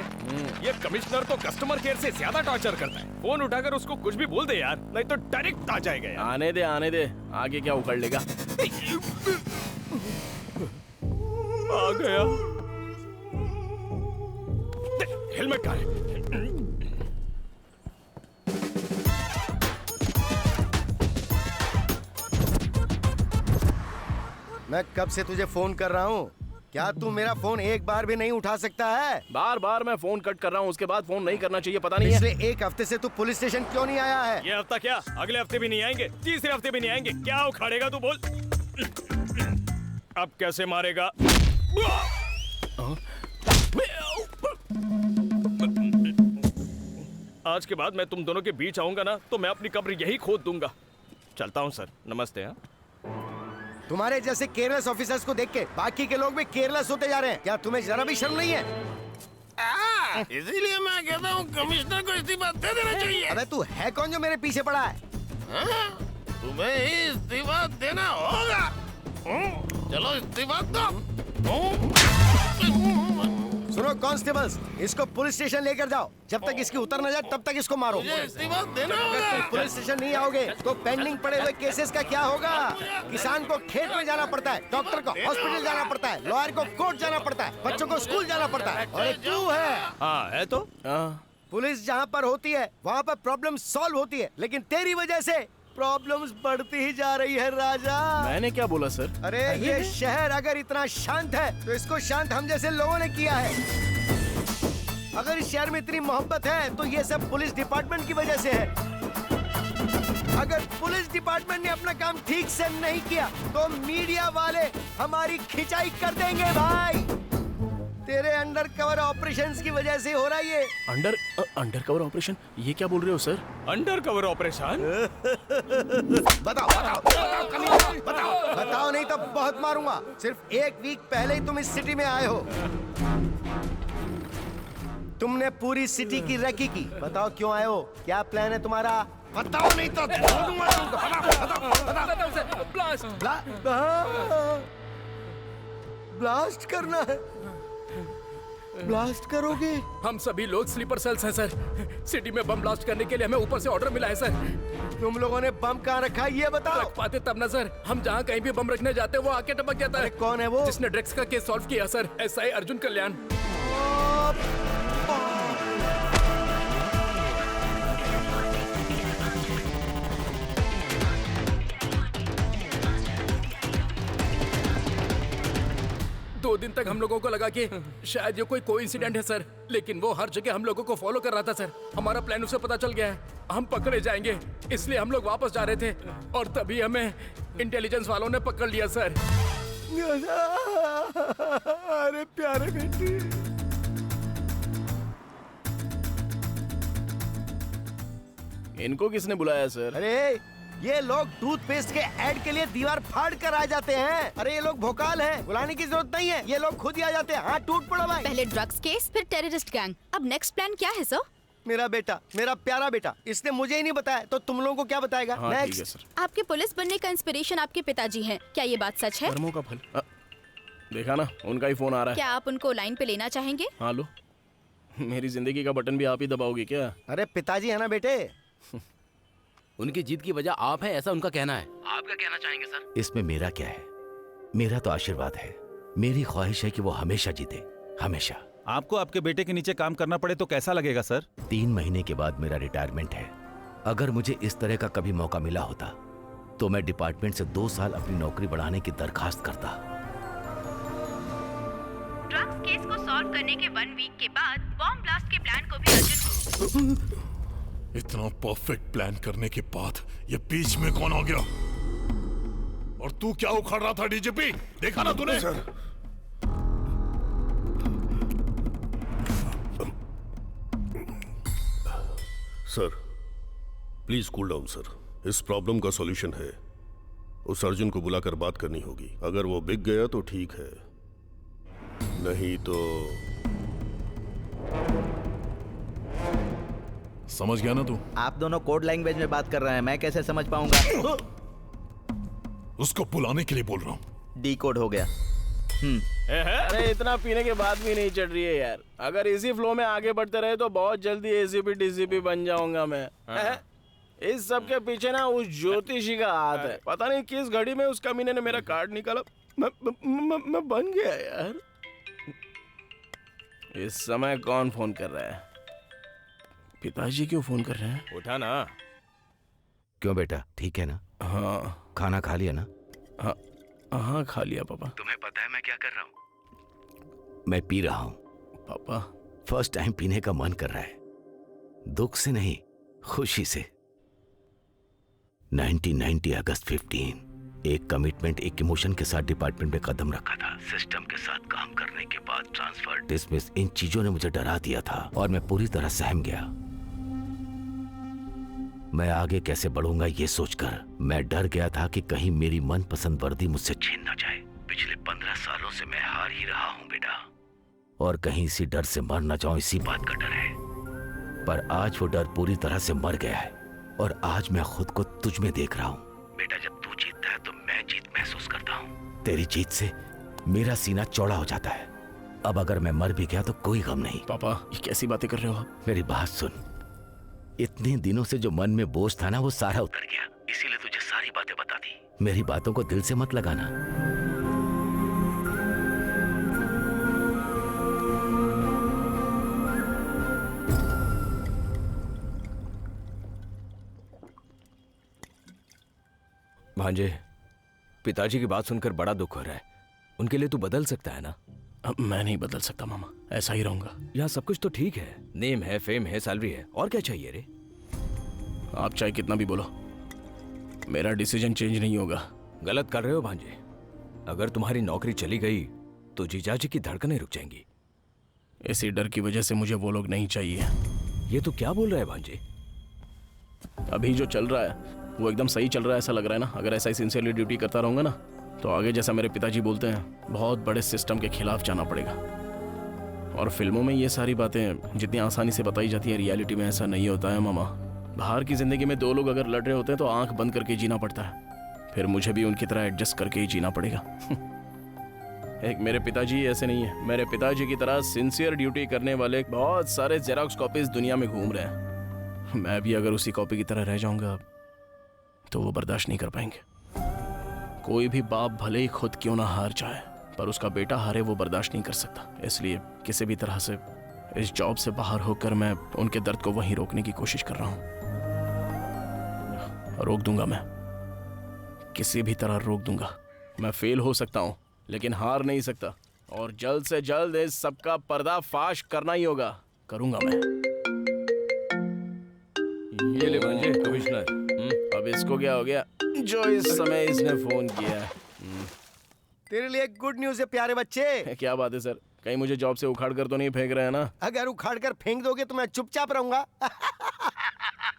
ये कमिश्नर तो कस्टमर केयर से ज्यादा टॉर्चर करता है। फोन उठाकर उसको कुछ भी बोल दे यार, नहीं तो डायरेक्ट आ जाएगा यार। आने दे, आगे क्या उखड़ लेगा। आ गया। हेलमेट कहाँ है? मैं कब से तुझे फोन कर रहा हूँ, क्या तू मेरा फोन एक बार भी नहीं उठा सकता है? बार मैं फोन कट कर रहा हूँ, उसके बाद फोन नहीं करना चाहिए, पता नहीं है। पिछले 1 हफ्ते से तू पुलिस स्टेशन क्यों नहीं आया है? ये हफ्ता क्या, अगले हफ्ते भी नहीं आएंगे, तीसरे हफ्ते भी नहीं आएंगे। क्या उखाड़ेगा तू बोल? अब कैसे मारेगा? आज के बाद मैं तुम दोनों के बीच आऊंगा ना तो मैं अपनी कब्र यही खोद दूंगा। चलता हूँ सर, नमस्ते। हाँ, तुम्हारे जैसे केयरलेस ऑफिसर्स को देख के बाकी के लोग भी केयरलेस होते जा रहे हैं। क्या तुम्हें जरा भी शर्म नहीं है? इसीलिए मैं कहता हूँ कमिश्नर को इस्तीफा दे देना चाहिए। अबे तू है कौन जो मेरे पीछे पड़ा है? तुम्हें ही इस्तीफा देना होगा। चलो इस्तीफा दो। सुनो कांस्टेबल्स, इसको पुलिस स्टेशन लेकर जाओ। जब तक इसकी उतर न जाए तब तक इसको मारो। इस्तीफा देना होगा। अगर तुम पुलिस स्टेशन नहीं आओगे तो पेंडिंग पड़े हुए केसेस का क्या होगा? किसान को खेत में जाना पड़ता है, डॉक्टर को हॉस्पिटल जाना पड़ता है, लॉयर को कोर्ट जाना पड़ता है, बच्चों को स्कूल जाना पड़ता है। और एक तू है। हाँ है तो। पुलिस जहाँ पर होती है वहाँ पर प्रॉब्लम सॉल्व होती है, लेकिन तेरी वजह से प्रॉब्लम्स बढ़ती ही जा रही है राजा। मैंने क्या बोला सर? अरे ये शहर अगर इतना शांत है तो इसको शांत हम जैसे लोगों ने किया है। अगर इस शहर में इतनी मोहब्बत है तो ये सब पुलिस डिपार्टमेंट की वजह से है। अगर पुलिस डिपार्टमेंट ने अपना काम ठीक से नहीं किया तो मीडिया वाले हमारी खिंचाई कर देंगे भाई। तेरे अंडर कवर ऑपरेशंस की वजह से हो रहा है ये। Under cover operation? ये क्या बोल रहे हो सर? Under cover operation? बताओ नहीं तो बहुत मारूंगा। सिर्फ एक वीक पहले ही तुम इस सिटी में आए हो। तुमने पूरी सिटी की रेकी की। बताओ क्यों आए हो? क्या प्लान है तुम्हारा? बताओ नहीं तो ब्लास्ट करना है। ब्लास्ट करोगे? हम सभी लोग स्लीपर सेल्स हैं सर। सिटी में बम ब्लास्ट करने के लिए हमें ऊपर से ऑर्डर मिला है सर। तुम लोगों ने बम कहाँ रखा है ये बताओ। रख पाते तब ना सर। हम जहाँ कहीं भी बम रखने जाते हैं वो आके टपक जाता है। कौन है वो? जिसने ड्रग्स का केस सॉल्व किया सर, एसआई अर्जुन कल्याण। दो दिन तक हम लोगों को लगा कि शायद ये कोई कोइंसिडेंट है सर, लेकिन वो हर जगह हम लोगों को फॉलो कर रहा था सर। हमारा प्लान उसे पता चल गया है, हम पकड़े जाएंगे, इसलिए हम लोग वापस जा रहे थे और तभी हमें इंटेलिजेंस वालों ने पकड़ लिया सर। अरे प्यारे बेटी। इनको किसने बुलाया सर? अरे ये लोग टूथपेस्ट के ऐड के लिए दीवार फाड़ कर आ जाते हैं। अरे ये लोग भोकाल हैं, बुलाने की जरूरत नहीं है, ये लोग खुद ही आ जाते हैं। हाँ टूट पड़ो भाई। पहले ड्रग्स केस, फिर टेररिस्ट गैंग। अब नेक्स्ट प्लान क्या है सर? मेरा बेटा, मेरा प्यारा बेटा, इसने मुझे ही नहीं बताया तो तुम लोगों को क्या बताएगा? हाँ, ठीक है सर। आपके पुलिस बनने का इंस्पिरेशन आपके पिताजी हैं, क्या ये बात सच है? कर्मों का फल। देखा ना, उनका ही फोन आ रहा है। क्या आप उनको लाइन पे लेना चाहेंगे? हाँ लो। मेरी जिंदगी का बटन भी आप ही दबाओगे क्या? अरे पिताजी है ना बेटे। उनकी जीत की वजह आप है ऐसा उनका कहना है। आप क्या कहना चाहेंगे सर? इसमें मेरा क्या है? मेरा तो आशीर्वाद है। मेरी ख्वाहिश है कि वो हमेशा जीते, हमेशा। आपको आपके बेटे के नीचे काम करना पड़े तो कैसा लगेगा सर? 3 महीने के बाद मेरा रिटायरमेंट है। अगर मुझे इस तरह का कभी मौका मिला होता तो मैं डिपार्टमेंट से 2 साल अपनी नौकरी बढ़ाने की दरखास्त करता। ड्रग्स केस को सॉल्व करने के 1 वीक के बाद बॉम्ब ब्लास्ट के प्लान को भी अर्जुन। इतना परफेक्ट प्लान करने के बाद ये बीच में कौन आ गया? और तू क्या उखाड़ रहा था डीजीपी? देखा ना तूने? Sir please cool down sir. इस प्रॉब्लम का सॉल्यूशन है, उस अर्जुन को बुलाकर बात करनी होगी। अगर वो बिक गया तो ठीक है, नहीं तो समझ गया ना तू? आप दोनों कोड लैंग्वेज में बात कर रहे हैं, मैं कैसे समझ पाऊंगा? उसको बुलाने के लिए बोल रहा हूँ। डी कोड हो गया। अरे इतना पीने के बाद भी नहीं चढ़ रही है यार। अगर इसी फ्लो में आगे बढ़ते रहे तो बहुत जल्दी एसीपी डीसीपी बन जाऊंगा मैं। इस सब के पीछे ना उस ज्योतिषी का हाथ है। पता नहीं किस घड़ी में उस कमीने ने मेरा कार्ड निकाला, मैं बन गया यार। इस समय कौन फोन कर रहा है? पिताजी क्यों फोन कर रहे हैं? उठा ना। क्यों बेटा, ठीक है ना? हाँ। खाना खा लिया ना? हाँ खा लिया पापा। तुम्हें पता है मैं क्या कर रहा हूँ? मैं पी रहा हूँ पापा। फर्स्ट टाइम पीने का मन कर रहा है, दुख से नहीं खुशी से। 1990 अगस्त 15 एक कमिटमेंट, एक इमोशन के साथ डिपार्टमेंट में कदम रखा था। सिस्टम के साथ काम करने के बाद ट्रांसफर, डिसमिस, इन चीजों ने मुझे डरा दिया था और मैं पूरी तरह सहम गया। मैं आगे कैसे बढ़ूंगा ये सोचकर मैं डर गया था कि कहीं मेरी मनपसंद वर्दी मुझसे छीन न जाए। पिछले 15 सालों से मैं हार ही रहा हूं बेटा, और कहीं इसी डर से मर न जाऊं, इसी बात का डर है। पर आज वो डर पूरी तरह से मर गया है और आज मैं खुद को तुझ में देख रहा हूं। बेटा, जब तू जीतता है तो मैं जीत महसूस करता हूं। तेरी जीत से मेरा सीना चौड़ा हो जाता है। अब अगर मैं मर भी गया तो कोई गम नहीं। पापा, ये कैसी बातें कर रहे हो आप? मेरी बात सुन, इतने दिनों से जो मन में बोझ था ना, वो सारा उतर गया। इसीलिए तुझे सारी बातें बता दी। मेरी बातों को दिल से मत लगाना। भांजे, पिताजी की बात सुनकर बड़ा दुख हो रहा है। उनके लिए तू बदल सकता है ना? अब मैं नहीं बदल सकता मामा, ऐसा ही रहूंगा। यहाँ सब कुछ तो ठीक है, नेम है, फेम है, सैलरी है, और क्या चाहिए रे? आप चाहे कितना भी बोलो, मेरा डिसीजन चेंज नहीं होगा। गलत कर रहे हो भांजे। अगर तुम्हारी नौकरी चली गई तो जीजाजी की धड़कनें रुक जाएंगी। इसी डर की वजह से मुझे वो लोग नहीं चाहिए। ये तो क्या बोल रहा है भांजे? अभी जो चल रहा है वो एकदम सही चल रहा है, ऐसा लग रहा है ना। अगर ऐसा ही सिंसियरली ड्यूटी करता रहूंगा ना, तो आगे जैसा मेरे पिताजी बोलते हैं, बहुत बड़े सिस्टम के खिलाफ जाना पड़ेगा। और फिल्मों में ये सारी बातें जितनी आसानी से बताई जाती है, रियलिटी में ऐसा नहीं होता है मामा। बाहर की जिंदगी में दो लोग अगर लड़ रहे होते हैं तो आंख बंद करके जीना पड़ता है। फिर मुझे भी उनकी तरह एडजस्ट करके ही जीना पड़ेगा। एक मेरे पिताजी ऐसे नहीं है। मेरे पिताजी की तरह सिंसियर ड्यूटी करने वाले बहुत सारे जेरोक्स कॉपीज दुनिया में घूम रहे हैं। मैं भी अगर उसी कॉपी की तरह रह जाऊंगा तो वो बर्दाश्त नहीं कर पाएंगे। कोई भी बाप भले ही खुद क्यों ना हार जाए, पर उसका बेटा हारे वो बर्दाश्त नहीं कर सकता। इसलिए किसी भी तरह से इस जॉब से बाहर होकर मैं उनके दर्द को वहीं रोकने की कोशिश कर रहा हूं। रोक दूंगा, मैं किसी भी तरह रोक दूंगा। मैं फेल हो सकता हूं लेकिन हार नहीं सकता, और जल्द से जल्द इस सबका पर्दाफाश करना ही होगा। करूंगा मैं। ये ले भांजे, कमिश्नर। अब इसको क्या हो गया जो इस समय इसने फोन किया? तेरे लिए गुड न्यूज है प्यारे बच्चे। क्या बात है सर? कहीं मुझे जॉब से उखाड़ कर तो नहीं फेंक रहे हैं ना? अगर उखाड़ कर फेंक दोगे तो मैं चुपचाप रहूंगा।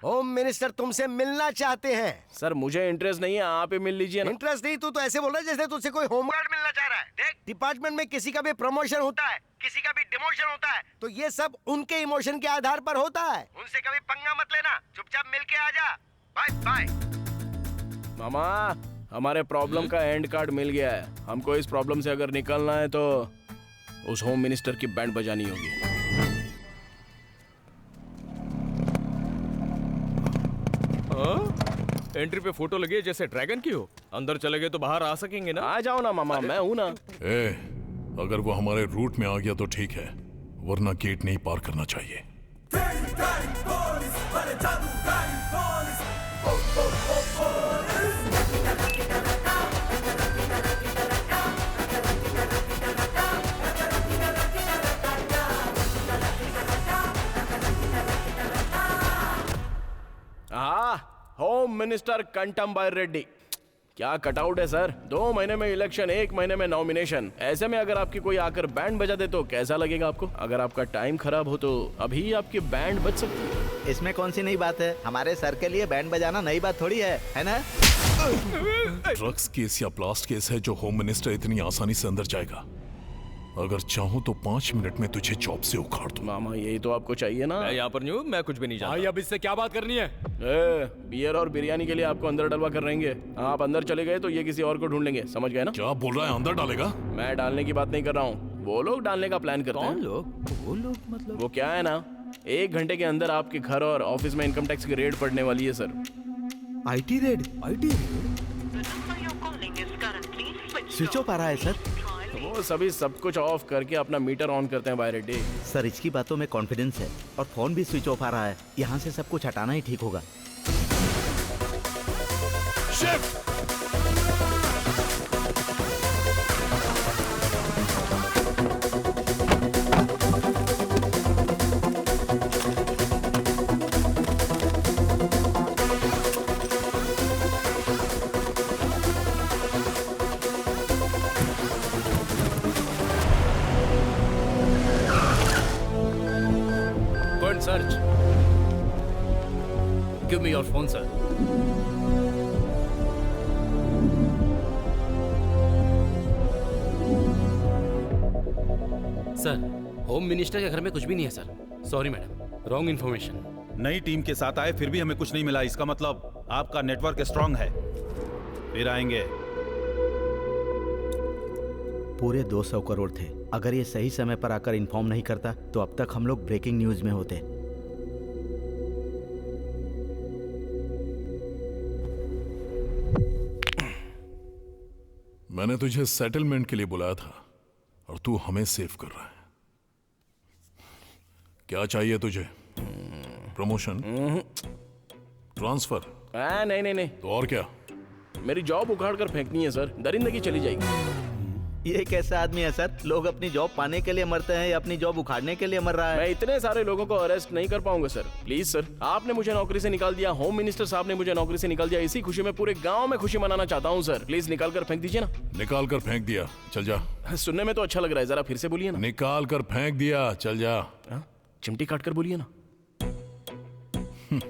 होम मिनिस्टर तुमसे मिलना चाहते हैं। सर मुझे इंटरेस्ट नहीं है, आप ही मिल लीजिए ना। इंटरेस्ट नहीं? तू तो ऐसे बोल रहा है जैसे तुझसे कोई होमगार्ड मिलना चाह रहा है। देख, डिपार्टमेंट में किसी का भी प्रमोशन होता है, किसी का भी डिमोशन होता है, तो ये सब उनके इमोशन के आधार पर होता है। उनसे कभी पंगा मत लेना, चुपचाप मिल के आ जा। Bye bye. मामा, हमारे प्रॉब्लम का एंड कार्ड मिल गया है। हमको इस प्रॉब्लम से अगर निकलना है तो उस होम मिनिस्टर की बैंड बजानी होगी। एंट्री पे फोटो लगी है जैसे ड्रैगन की हो। अंदर चले गए तो बाहर आ सकेंगे ना? आ जाओ ना मामा, मैं हूं ना। अगर वो हमारे रूट में आ गया तो ठीक है, वरना गेट नहीं पार करना चाहिए। होम मिनिस्टर कंटम बाय रेड्डी। क्या कटआउट है सर? 2 महीने में इलेक्शन, 1 महीने में नॉमिनेशन। ऐसे में अगर आपकी कोई आकर बैंड बजा दे तो कैसा लगेगा आपको? अगर आपका टाइम खराब हो तो अभी आपकी बैंड बज सकती है। इसमें कौन सी नई बात है? हमारे सर के लिए बैंड बजाना नई बात थोड़ी है ना? ड्रग्स केस या ब्लास्ट केस है जो होम मिनिस्टर इतनी आसानी से अंदर जाएगा। अगर चाहूं तो 5 मिनट में तुझे जॉब से उखाड़ दूं। मामा, यही तो आपको चाहिए ना। मैं यहाँ पर नहीं हूँ, मैं कुछ भी नहीं जानता। अब इससे क्या बात करनी है? बियर और बिरयानी के लिए आपको अंदर डलवा कर रहेंगे। आप अंदर चले गए तो ये किसी और को ढूंढ लेंगे, समझ गए ना? क्या बोल रहा है? अंदर डालेगा? मैं डालने की बात नहीं कर रहा हूँ, वो लोग डालने का प्लान करते हैं। कौन लोग? वो लोग मतलब? वो क्या है ना, 1 घंटे के अंदर आपके घर और ऑफिस में इनकम टैक्स की रेड पड़ने वाली है sir. IT raid? IT raid? Switch off आ रहा है सर। वो सभी सब कुछ ऑफ करके अपना मीटर ऑन करते हैं बाय रेड्डी। सर, इसकी बातों में कॉन्फिडेंस है और फोन भी स्विच ऑफ आ रहा है। यहाँ से सब कुछ हटाना ही ठीक होगा। Shift! Me your phone sir. Sir, home minister के घर में कुछ भी नहीं है sir. Sorry madam, wrong information. नई टीम के साथ आए फिर भी हमें कुछ नहीं मिला, इसका मतलब आपका नेटवर्क स्ट्रांग है। फिर आएंगे। पूरे 200 करोड़ थे। अगर ये सही समय पर आकर इन्फॉर्म नहीं करता तो अब तक हम लोग ब्रेकिंग न्यूज में होते। मैंने तुझे सेटलमेंट के लिए बुलाया था और तू हमें सेव कर रहा है। क्या चाहिए तुझे? प्रमोशन? ट्रांसफर? नहीं नहीं नहीं। तो और क्या? मेरी जॉब उखाड़ कर फेंकनी है सर, दरिंदगी चली जाएगी। ये कैसा आदमी है सर? लोग अपनी जॉब पाने के लिए मरते हैं या अपनी जॉब उखाड़ने के लिए मर रहा है? मैं इतने सारे लोगों को अरेस्ट नहीं कर पाऊंगा सर। प्लीज सर, आपने मुझे नौकरी से निकाल दिया, होम मिनिस्टर साहब ने मुझे नौकरी से निकाल दिया। इसी खुशी में पूरे गांव में खुशी मनाना चाहता हूं सर। प्लीज निकाल कर फेंक दीजिए ना। निकाल कर फेंक दिया, चल जा। सुनने में तो अच्छा लग रहा है, जरा फिर से बोलिए ना। निकाल कर फेंक दिया, चल जा। चिमटी काट कर बोलिए ना।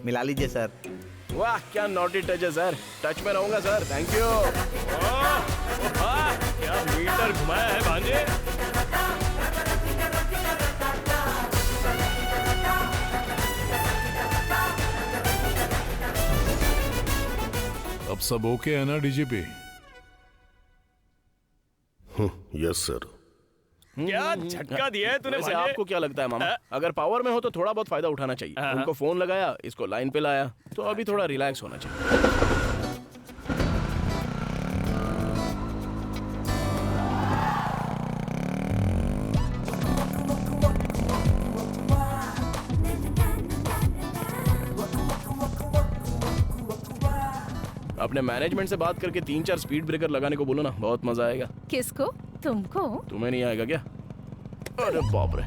मिला लीजिए सर। वाह क्या नॉटी टच है सर। टच में रहूंगा सर, थैंक यू। क्या मीटर घुमाया है भांजे। अब सब ओके है ना डीजीपी? Yes sir. क्या झटका दिया है तूने। आपको क्या लगता है मामा, अगर पावर में हो तो थोड़ा बहुत फायदा उठाना चाहिए। उनको फोन लगाया, इसको लाइन पे लाया, तो अभी थोड़ा रिलैक्स होना चाहिए। अपने मैनेजमेंट से बात करके 3-4 स्पीड ब्रेकर लगाने को बोलो ना, बहुत मजा आएगा। किसको? तुमको? तुम्हें नहीं आएगा क्या? अरे बाप रे।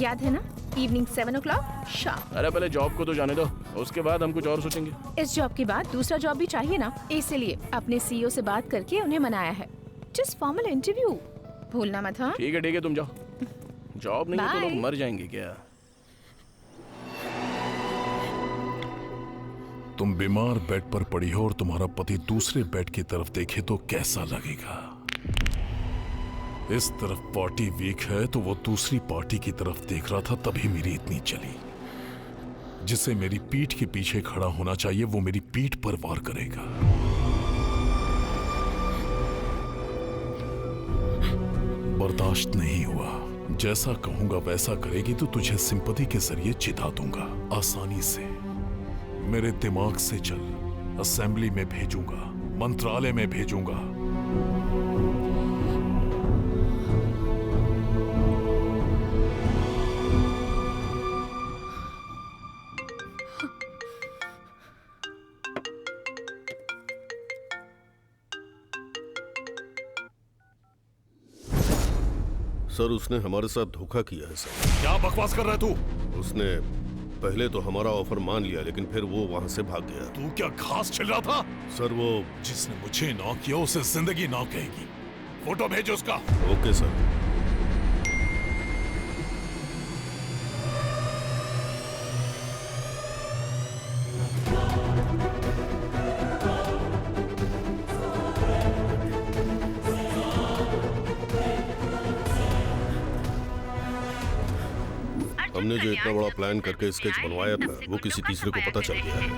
याद है ना, इवनिंग 7 o'clock शाम। अरे पहले जॉब को तो जाने दो, उसके बाद हम कुछ और सोचेंगे। इस जॉब के बाद दूसरा जॉब भी चाहिए ना, इसलिए अपने सीईओ से बात करके उन्हें मनाया है। जस्ट फॉर्मल इंटरव्यू, भूलना मत। हाँ ठीक है तुम जाओ। जॉब नहीं है तो लोग मर जाएंगे क्या? तुम बीमार बेड पर पड़ी हो और तुम्हारा पति दूसरे बेड की तरफ देखे तो कैसा लगेगा? इस तरफ पार्टी वीक है तो वो दूसरी पार्टी की तरफ देख रहा था, तभी मेरी इतनी चली। जिसे मेरी पीठ के पीछे खड़ा होना चाहिए वो मेरी पीठ पर वार करेगा। बर्दाश्त नहीं हुआ। जैसा कहूंगा वैसा करेगी तो तुझे सिंपैथी के जरिए जिता दूंगा आसानी से। मेरे दिमाग से चल, असेंबली में भेजूंगा, मंत्रालय में भेजूंगा। सर उसने हमारे साथ धोखा किया है सर। क्या बकवास कर रहा है तू? उसने पहले तो हमारा ऑफर मान लिया लेकिन फिर वो वहां से भाग गया। तू क्या घास छिल रहा था? सर वो जिसने मुझे ना किया उसे जिंदगी ना कहेगी। फोटो भेजो उसका। Okay sir. हमने जो इतना बड़ा प्लान करके स्केच बनवाया था वो किसी तीसरे को पता चल गया है।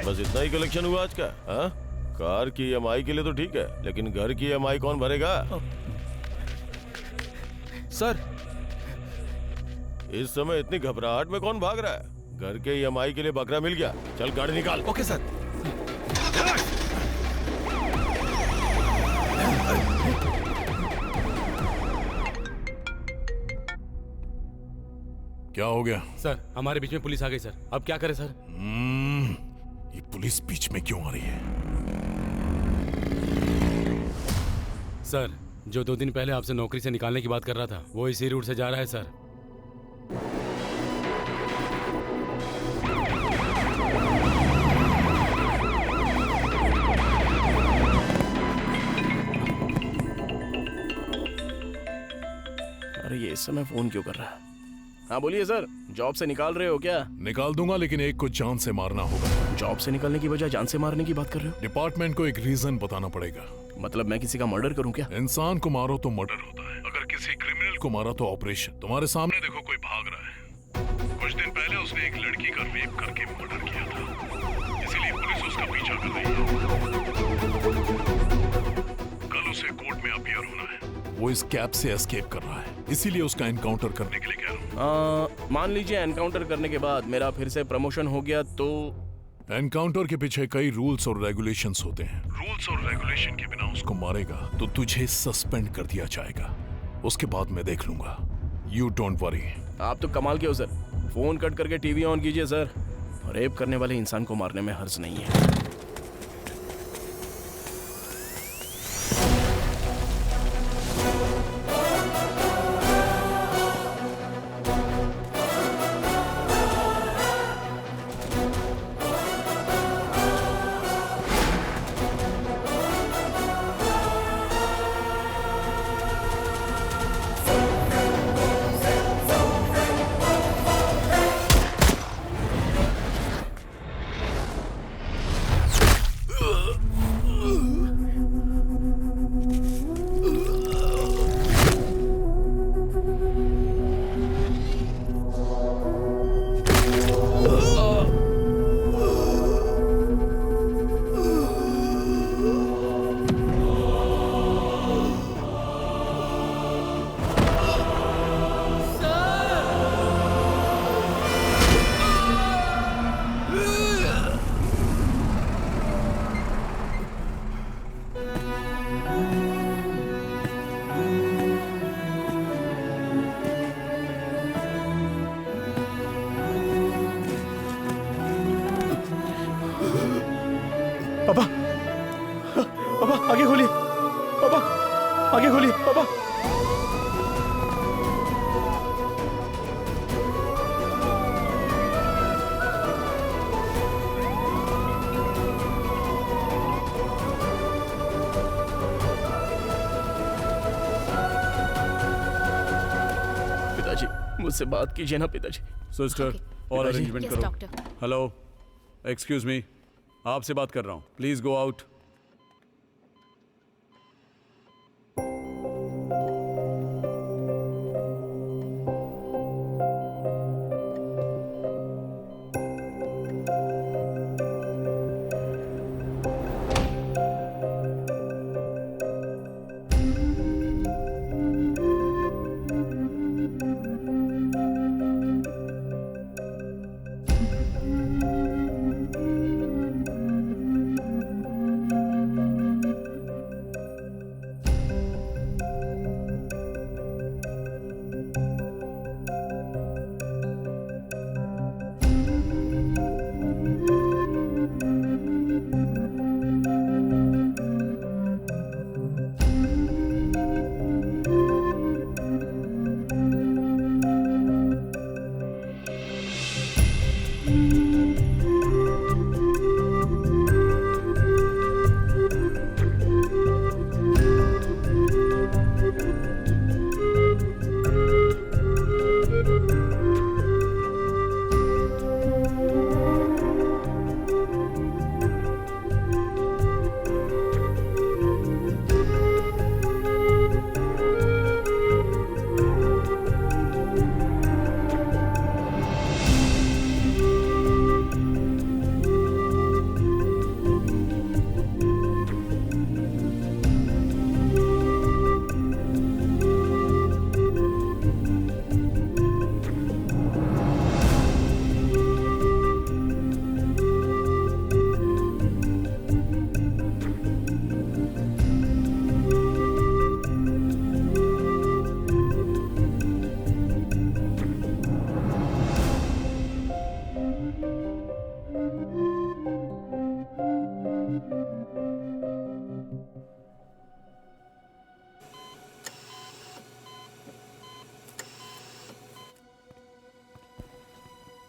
बस इतना ही कलेक्शन हुआ आज का? हाँ? कार की EMI के लिए तो ठीक है, लेकिन घर की EMI कौन भरेगा? सर इस समय इतनी घबराहट में कौन भाग रहा है? घर के EMI के लिए बकरा मिल गया। चल गाड़ी निकाल। Okay sir. क्या हो गया? सर हमारे बीच में पुलिस आ गई सर, अब क्या करें सर? ये पुलिस बीच में क्यों आ रही है? सर जो 2 दिन पहले आपसे नौकरी से निकालने की बात कर रहा था वो इसी रूट से जा रहा है सर। अरे ये इस समय फोन क्यों कर रहा है? हाँ बोलिए सर, जॉब से निकाल रहे हो क्या? निकाल दूंगा, लेकिन एक को जान से मारना होगा। जॉब से निकालने की बजाय जान से मारने की बात कर रहे हो? डिपार्टमेंट को एक रीजन बताना पड़ेगा। मतलब मैं किसी का मर्डर करूं क्या? इंसान को मारो तो मर्डर होता है, अगर किसी क्रिमिनल को मारा तो ऑपरेशन। तुम्हारे सामने देखो, कोई भाग रहा है। कुछ दिन पहले उसने एक लड़की का रेप करके मर्डर किया था, इसीलिए पुलिस उसका पीछा कर रही है। कल उसे कोर्ट में अपीयर होना है। वो इस कैब से एस्केप कर रहा है, इसीलिए उसका एनकाउंटर करने के लिए कह रहा हूँ। मान लीजिए एनकाउंटर करने के बाद मेरा फिर से प्रमोशन हो गया तो? एनकाउंटर के पीछे कई रूल्स और रेगुलेशंस होते हैं। रूल्स और रेगुलेशन के बिना उसको मारेगा तो तुझे सस्पेंड कर दिया जाएगा, उसके बाद मैं देख लूंगा। You don't worry. आप तो कमाल के हो सर। फोन कट करके टीवी ऑन कीजिए सर। रेप करने वाले इंसान को मारने में हर्ज नहीं है। पापा, पापा आगे खोलिए, पापा आगे खोलिए, पापा। पिताजी मुझसे बात कीजिए ना पिताजी। सिस्टर और पिताजी। अरेंजमेंट करो। हेलो, एक्सक्यूज मी, आपसे बात कर रहा हूँ, please go out.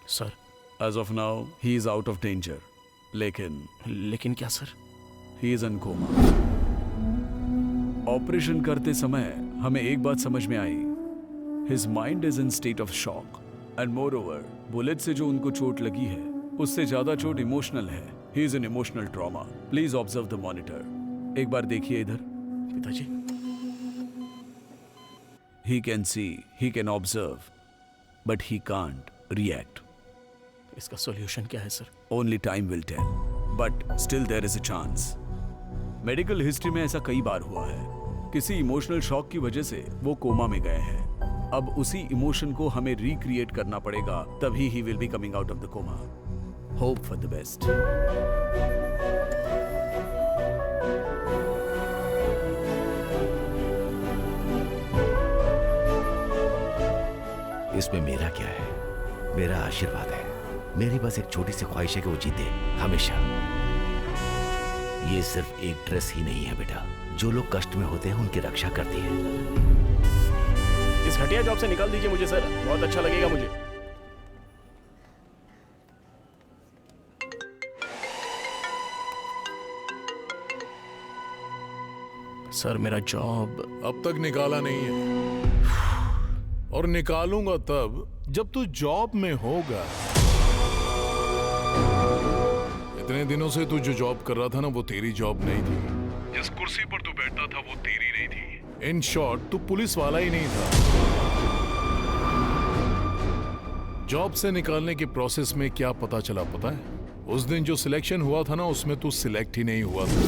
Sir as of now he is out of danger, लेकिन क्या sir? He is in coma. Operation करते समय हमें एक बात समझ में आई, his mind is in state of shock and moreover bullet से जो उनको चोट लगी है उससे ज्यादा चोट इमोशनल है। He is in emotional trauma. Please observe the monitor. एक बार देखिए इधर। पिताजी, he can see, he can observe, but he can't react. इसका सॉल्यूशन क्या है sir? Only time will tell, but still there is a chance. Medical history में ऐसा कई बार हुआ है, किसी इमोशनल शॉक की वजह से वो कोमा में गए हैं। अब उसी इमोशन को हमें रिक्रिएट करना पड़ेगा, तभी he will be coming out of the coma. Hope for the best. इसमें मेरा क्या है? मेरा आशीर्वाद है। मेरी बस एक छोटी सी ख्वाहिश है कि वो जीते हमेशा। ये सिर्फ एक ड्रेस ही नहीं है बेटा, जो लोग कष्ट में होते हैं उनकी रक्षा करती है। इस घटिया जॉब से निकाल दीजिए मुझे सर, बहुत अच्छा लगेगा मुझे। सर मेरा जॉब अब तक निकाला नहीं है, और निकालूंगा तब जब तू जॉब में होगा। इतने दिनों से तू जो जॉब कर रहा था ना, वो तेरी जॉब नहीं थी। जिस कुर्सी पर तू बैठा था वो तेरी नहीं थी। इन शॉर्ट तू पुलिस वाला ही नहीं था। जॉब से निकालने के प्रोसेस में क्या पता चला पता है? उस दिन जो सिलेक्शन हुआ था ना, उसमें तू सिलेक्ट ही नहीं हुआ था।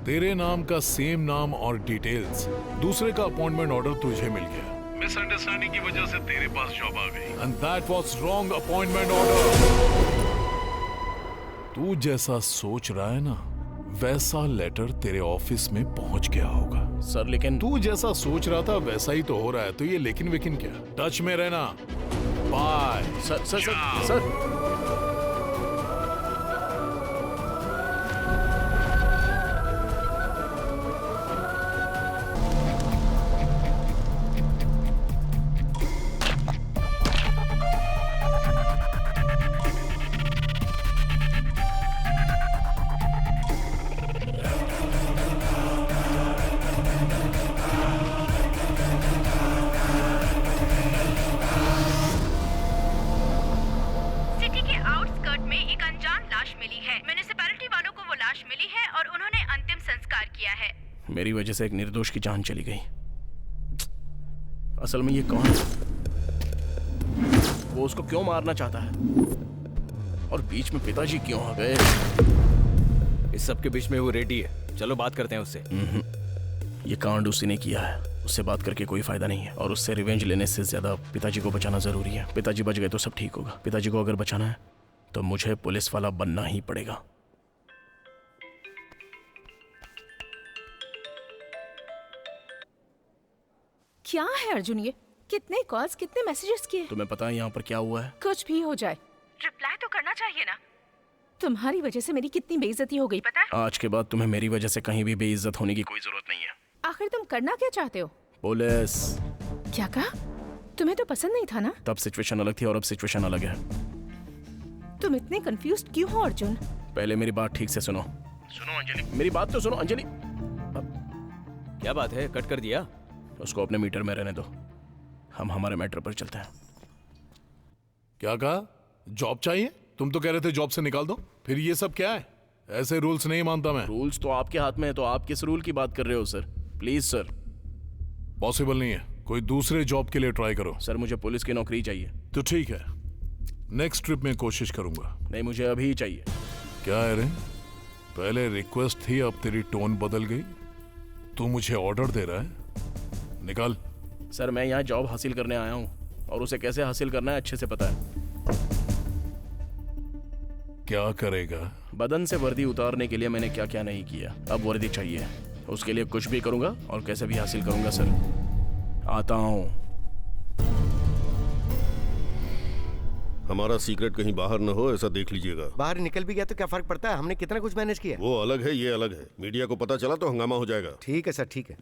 तेरे नाम का सेम नाम और डिटेल्स, दूसरे का अपॉइंटमेंट ऑर्डर तुझे मिल गया। मिसअंडरस्टैंडिंग की वजह से तेरे पास जॉब आ गई, and that was wrong appointment order. तू जैसा सोच रहा है ना, वैसा लेटर तेरे ऑफिस में पहुंच गया होगा। सर लेकिन तू जैसा सोच रहा था वैसा ही तो हो रहा है, तो ये लेकिन वेकिन क्या? टच में रहना। Bye. Sir sir sir sir मेरी वजह से एक निर्दोष की जान चली गई। असल में ये कौन है? वो उसको क्यों मारना चाहता है? और बीच में पिताजी क्यों आ गए? इस सब के बीच में वो रेडी है, चलो बात करते हैं उससे। ये कांड उसी ने किया है, उससे बात करके कोई फायदा नहीं है, और उससे रिवेंज लेने से ज्यादा पिताजी को बचाना जरूरी है। पिताजी बच गए तो सब ठीक होगा। पिताजी को अगर बचाना है तो मुझे पुलिस वाला बनना ही पड़ेगा। क्या है अर्जुन ये? कितने कॉल्स, कितने मैसेजेस किए? तुम्हें पता है यहाँ पर क्या हुआ है? कुछ भी हो जाए रिप्लाई तो करना चाहिए ना। तुम्हारी वजह से मेरी कितनी बेइज्जती हो गई पता है? आज के बाद तुम्हें मेरी वजह से कहीं भी बेइज्जत होने की कोई जरूरत नहीं है। आखिर तुम करना क्या चाहते हो? पुलिस। क्या कहा? तुम्हें तो पसंद नहीं था ना? तब सिचुएशन अलग थी और अब सिचुएशन अलग है। तुम इतने कंफ्यूज्ड क्यों हो अर्जुन? पहले मेरी बात ठीक से सुनो। सुनो अंजलि, मेरी बात तो सुनो अंजलि। क्या बात है, कट कर दिया? उसको अपने मीटर में रहने दो, हम हमारे मैटर पर चलते हैं। क्या कहा? जॉब चाहिए? तुम तो कह रहे थे जॉब से निकाल दो, फिर ये सब क्या है? ऐसे रूल्स नहीं मानता मैं। रूल्स तो आपके हाथ में है, तो आप किस रूल की बात कर रहे हो सर? Please sir. पॉसिबल नहीं है, कोई दूसरे जॉब के लिए ट्राई करो। सर मुझे पुलिस की नौकरी चाहिए। तो ठीक है, नेक्स्ट ट्रिप में कोशिश करूंगा। नहीं, मुझे अभी ही चाहिए। क्या है रे, पहले रिक्वेस्ट थी, अब तेरी टोन बदल गई। तू मुझे ऑर्डर दे रहा है? निकाल। सर मैं यहाँ जॉब हासिल करने आया हूँ, और उसे कैसे हासिल करना है अच्छे से पता है। क्या करेगा? बदन से वर्दी उतारने के लिए मैंने क्या क्या नहीं किया, अब वर्दी चाहिए। उसके लिए कुछ भी करूंगा और कैसे भी हासिल करूंगा सर। आता हूँ। हमारा सीक्रेट कहीं बाहर न हो, ऐसा देख लीजिएगा। बाहर निकल भी गया तो क्या फर्क पड़ता है? हमने कितना कुछ मैनेज किया। वो अलग है, ये अलग है। मीडिया को पता चला तो हंगामा हो जाएगा। ठीक है सर, ठीक है।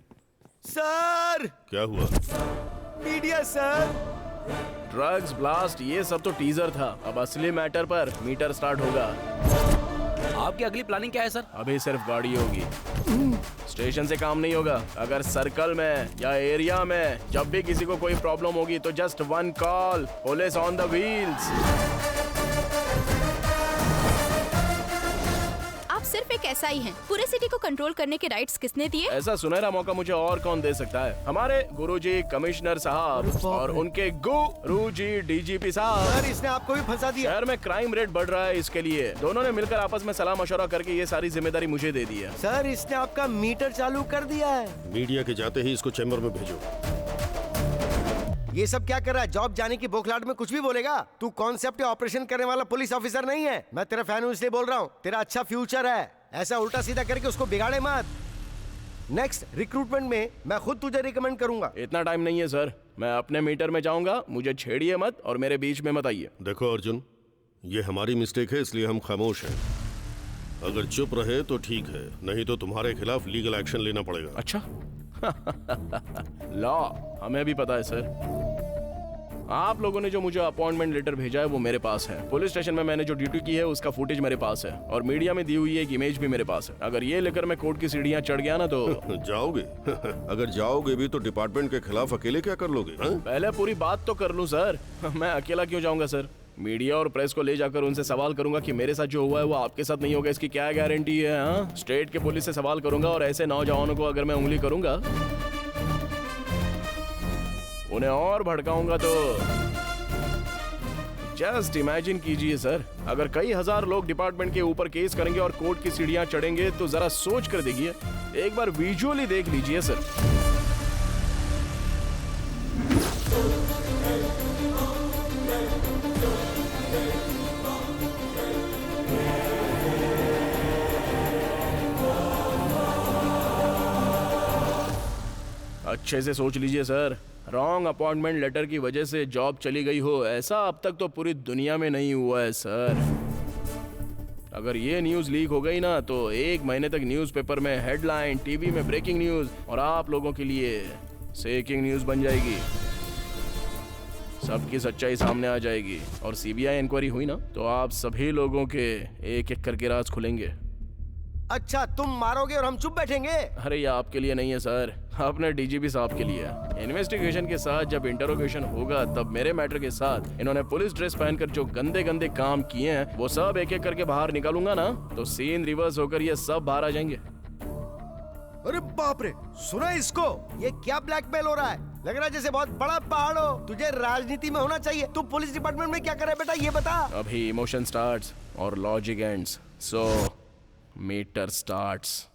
सर क्या हुआ? मीडिया सर, ड्रग्स ब्लास्ट ये सब तो टीजर था, अब असली मैटर पर मीटर स्टार्ट होगा। आपकी अगली प्लानिंग क्या है सर? अभी सिर्फ गाड़ी होगी, स्टेशन से काम नहीं होगा। अगर सर्कल में या एरिया में जब भी किसी को कोई प्रॉब्लम होगी तो just 1 call, police on the wheels. आप सिर्फ एक एसआई हैं। पूरे सिटी को कंट्रोल करने के राइट्स किसने दिए? ऐसा सुनहरा मौका मुझे और कौन दे सकता है? हमारे गुरुजी कमिश्नर साहब और उनके गुरुजी डीजीपी साहब। सर, इसने आपको भी फंसा दिया। शहर में क्राइम रेट बढ़ रहा है, इसके लिए दोनों ने मिलकर आपस में सलाह मशवरा करके ये सारी जिम्मेदारी मुझे दे दी है। सर, इसने आपका मीटर चालू कर दिया है। मीडिया के जाते ही इसको चैम्बर में भेजो। ये सब क्या कर रहा है? जॉब जाने की बोखलाहट में कुछ भी बोलेगा? तू कॉन्सेप्ट या ऑपरेशन करने वाला पुलिस ऑफिसर नहीं है। मैं तेरा फैन हूँ इसलिए बोल रहा हूँ। तेरा अच्छा फ्यूचर है, ऐसा उल्टा सीधा करके उसको बिगाड़े मत। नेक्स्ट रिक्रूटमेंट में मैं खुद तुझे रिकमेंड करूंगा। इतना टाइम नहीं है सर, मैं अपने मीटर में जाऊंगा, मुझे छेड़िए मत और मेरे बीच में मत आइए। देखो अर्जुन, ये हमारी मिस्टेक है, इसलिए हम खामोश हैं। अगर चुप रहे तो ठीक है, नहीं तो तुम्हारे खिलाफ लीगल एक्शन लेना पड़ेगा। अच्छा लॉ हमें भी पता है सर। आप लोगों ने जो मुझे अपॉइंटमेंट लेटर भेजा है वो मेरे पास है। पुलिस स्टेशन में मैंने जो ड्यूटी की है उसका फुटेज मेरे पास है और मीडिया में दी हुई एक इमेज भी मेरे पास है। अगर ये लेकर मैं कोर्ट की सीढ़ियां चढ़ गया ना तो जाओगे अगर जाओगे भी तो डिपार्टमेंट के खिलाफ अकेले क्या कर लोगे? पहले पूरी बात तो कर लूं सर। मैं अकेला क्यों जाऊंगा सर? मीडिया और प्रेस को ले जाकर उनसे सवाल करूंगा कि मेरे साथ जो हुआ है वो आपके साथ नहीं होगा, इसकी क्या गारंटी है? हाँ, स्टेट के पुलिस से सवाल करूंगा और ऐसे नौजवानों को अगर मैं उंगली करूंगा, उन्हें और भड़काऊंगा तो जस्ट इमेजिन कीजिए सर, अगर कई हजार लोग डिपार्टमेंट के ऊपर केस करेंगे और कोर्ट की सीढ़ियां चढ़ेंगे तो जरा सोच कर देखिए, एक बार विजुअली देख लीजिए सर। अच्छे से सोच लीजिए सर, रॉन्ग अपॉइंटमेंट लेटर की वजह से जॉब चली गई हो, ऐसा अब तक तो पूरी दुनिया में नहीं हुआ है सर। अगर ये न्यूज़ लीक हो गई ना तो 1 महीने तक न्यूज़पेपर में हेडलाइन, टीवी में ब्रेकिंग न्यूज़ और आप लोगों के लिए सेकिंग न्यूज़ बन जाएगी। सबकी सच्चाई सामने आ जाएगी और सीबीआई इंक्वायरी हुई ना तो आप सभी लोगों के एक एक करके राज खुलेंगे। अच्छा, तुम मारोगे और हम चुप बैठेंगे? अरे ये आपके लिए नहीं है सर, अपने डीजीपी साहब के लिए। इन्वेस्टिगेशन के साथ जब इंटरोगेशन होगा तब मेरे मैटर के साथ इन्होंने पुलिस ड्रेस पहनकर जो गंदे गंदे काम किए हैं वो सब एक एक करके बाहर निकालूंगा ना तो सीन रिवर्स होकर ये सब बाहर आ जाएंगे। अरे बाप रे, सुना इसको? ये क्या ब्लैकमेल हो रहा है? लग रहा है जैसे बहुत बड़ा पहाड़ हो। तुझे राजनीति में होना चाहिए। तू पुलिस डिपार्टमेंट में क्या करे बेटा, ये बता। अभी इमोशन स्टार्ट्स और लॉजिक एंड्स, सो मीटर स्टार्ट्स।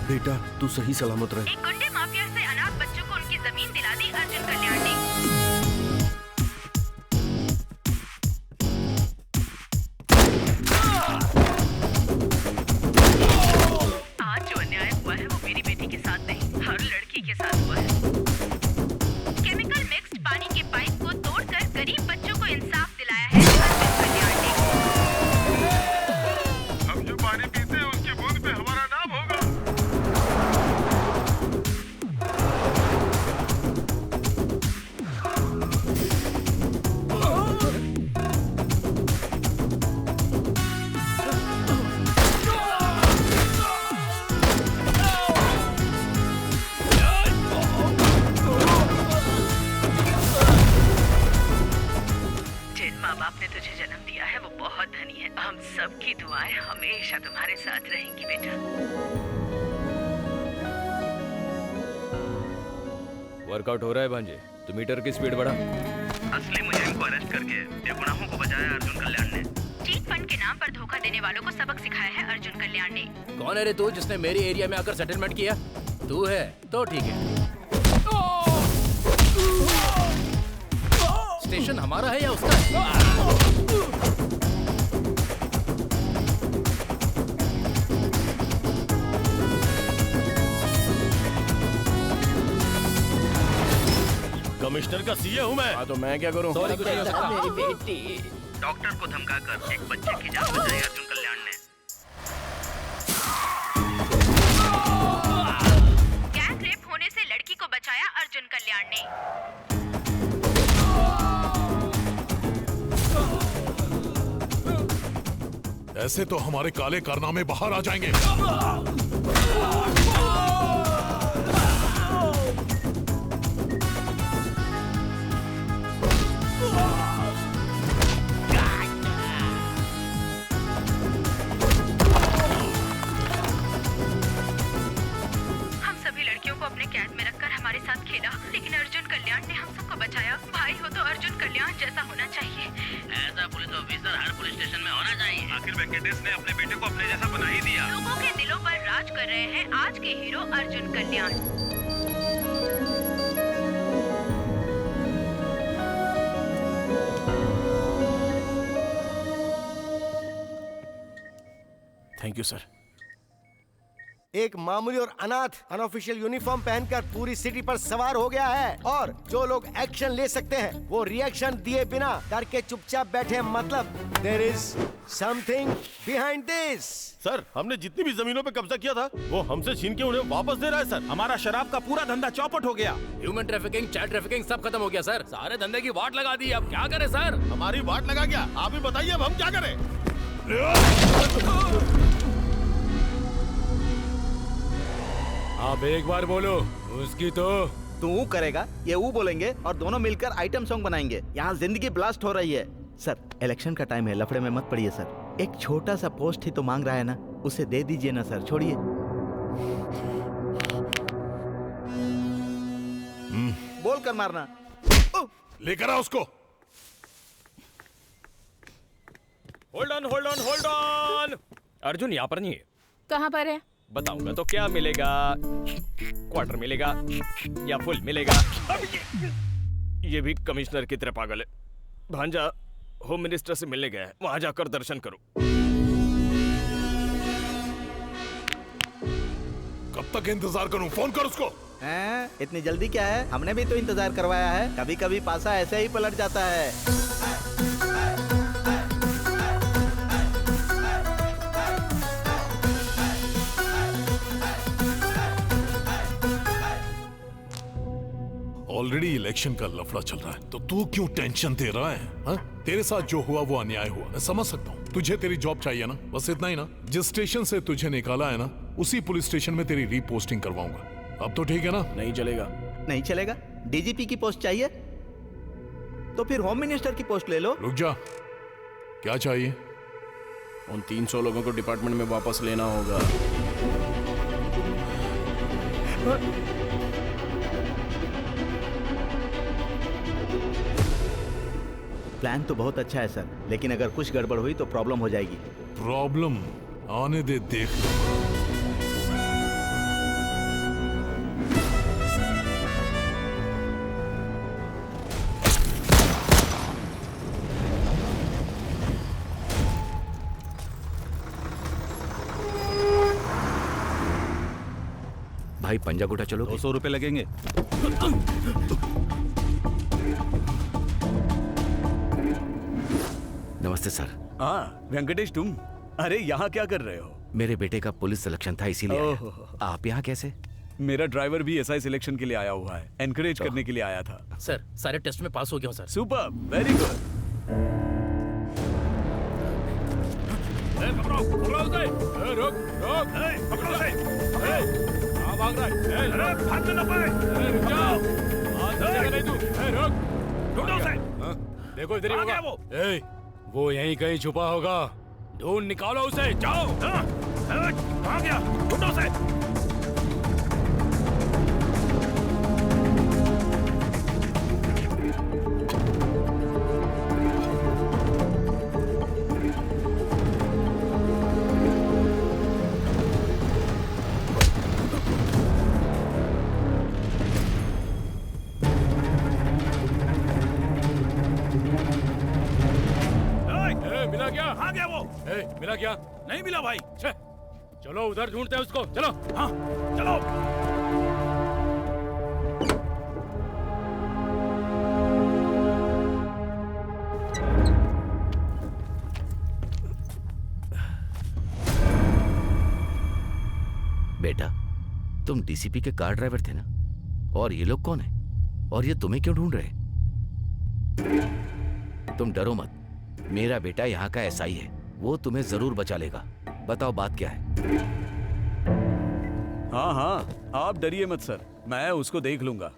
बेटा तू सही सलामत रहे। एक गुंडे माफिया से अनाथ बच्चों को उनकी जमीन दिला दी अर्जुन कल्याण ने। आज जो अन्याय हुआ है वो मेरी बेटी के साथ नहीं, हर लड़की के साथ हुआ है। केमिकल मिक्स्ड पानी के पाइप को तोड़कर गरीब बच्चों को इंसाफ दिलाया है अर्जुन कल्याण ने। हम जो पानी पीते हैं उसकी बूंद पे हमारा नाम होगा। की दुआएं हमेशा तुम्हारे साथ रहेंगी बेटा। वर्कआउट हो रहा है भांजे, तो मीटर की स्पीड बढ़ा। असली मुजरिम को अरेस्ट करके बेगुनाहों को बचाया अर्जुन कल्याण ने। चीट फंड के नाम पर धोखा देने वालों को सबक सिखाया है अर्जुन कल्याण ने। कौन है रे तू जिसने मेरे एरिया में आकर सेटलमेंट किया? तू है तो ठीक है। स्टेशन हमारा है या उसका है? कमिश्नर का सीए हूँ मैं। हाँ तो मैं क्या करूँ? मेरी बेटी। डॉक्टर को धमकाकर एक बच्चे की जान बचाई अर्जुन कल्याण ने। गैंग रेप होने से लड़की को बचाया अर्जुन कल्याण ने। ऐसे तो हमारे काले कारनामे बाहर आ जाएंगे। अपने कैद में रखकर हमारे साथ खेला, लेकिन अर्जुन कल्याण ने हम सबको बचाया। भाई हो तो अर्जुन कल्याण जैसा होना चाहिए। ऐसा पुलिस ऑफिसर हर पुलिस स्टेशन में होना चाहिए। आखिर वेंकटेश ने अपने बेटे को अपने जैसा बना ही दिया। लोगों के दिलों पर राज कर रहे हैं आज के hero Arjun Kalyan. Thank you sir. एक मामूली और अनाथ अनऑफिशियल यूनिफॉर्म पहनकर पूरी सिटी पर सवार हो गया है और जो लोग एक्शन ले सकते हैं वो रिएक्शन दिए बिना डर के चुपचाप बैठे। मतलब there is something behind this. Sir, हमने जितनी भी जमीनों पे कब्जा किया था वो हमसे छीन के उन्हें वापस दे रहा है। सर, हमारा शराब का पूरा धंधा चौपट हो गया। ह्यूमन ट्रैफिकिंग, चाइल्ड ट्रैफिकिंग सब खत्म हो गया सर। सारे धंधे की वाट लगा दी। अब क्या करें सर? हमारी वाट लगा क्या? आप ही बताइए अब हम क्या करें? आप एक बार बोलो, उसकी तो तू करेगा, ये वो बोलेंगे और दोनों मिलकर आइटम सॉन्ग बनाएंगे। यहाँ जिंदगी ब्लास्ट हो रही है। सर, इलेक्शन का टाइम है, लफड़े में मत पड़िए सर। एक छोटा सा पोस्ट ही तो मांग रहा है ना, उसे दे दीजिए ना सर, छोड़िए। बोल कर मारना। लेकर आ उसको। Hold on, hold on, hold on. Arjun यहाँ पर नहीं है। कहाँ पर है? बताऊंगा तो क्या मिलेगा? क्वार्टर मिलेगा या फुल मिलेगा? ये भी कमिश्नर की तरह पागल है। भांजा होम मिनिस्टर से मिलने गया है, वहां जाकर दर्शन करो। कब तक इंतजार करूं? फोन कर उसको। इतनी जल्दी क्या है? हमने भी तो इंतजार करवाया है। कभी कभी पासा ऐसे ही पलट जाता है। ऑलरेडी इलेक्शन का लफड़ा चल रहा है तो तू क्यों टेंशन दे रहा है? हा? तेरे साथ जो हुआ वो अन्याय हुआ, मैं समझ सकता हूँ। तुझे तेरी जॉब चाहिए ना, बस इतना ही ना। जिस स्टेशन से तुझे निकाला है ना, उसी पुलिस स्टेशन में तेरी रीपोस्टिंग करवाऊंगा। अब तो ठीक है ना? नहीं चलेगा। नहीं चलेगा? डीजीपी की पोस्ट चाहिए तो फिर होम मिनिस्टर की पोस्ट ले लो। रुक जा, क्या चाहिए? उन 300 लोगों को डिपार्टमेंट में वापस लेना होगा। प्लान तो बहुत अच्छा है सर, लेकिन अगर कुछ गड़बड़ हुई तो प्रॉब्लम हो जाएगी। प्रॉब्लम आने दे, देख लो। भाई पंजागुटा चलो। 200 रुपए लगेंगे। नमस्ते सर। हाँ वेंकटेश, तुम? अरे यहाँ क्या कर रहे हो? मेरे बेटे का पुलिस सिलेक्शन था इसीलिए आया। आप यहाँ कैसे? मेरा ड्राइवर भी एसआई सिलेक्शन के लिए आया हुआ है, एनकरेज करने के लिए आया था। सर, सारे टेस्ट में पास हो गया हूँ सर। Super, very good. देखो इधर ही होगा वो। वो यहीं कहीं छुपा होगा, ढूंढ निकालो उसे, जाओ। कहाँ गया? ढूंढो उसे। मिला क्या? कहाँ गया वो? मिला क्या? नहीं मिला भाई। चलो उधर ढूंढते हैं उसको, चलो। हाँ चलो। बेटा, तुम डीसीपी के कार ड्राइवर थे ना? और ये लोग कौन है? और ये तुम्हें क्यों ढूंढ रहे? तुम डरो मत, मेरा बेटा यहाँ का एसआई है, वो तुम्हें जरूर बचा लेगा। बताओ बात क्या है? हाँ हाँ, आप डरिए मत सर, मैं उसको देख लूंगा।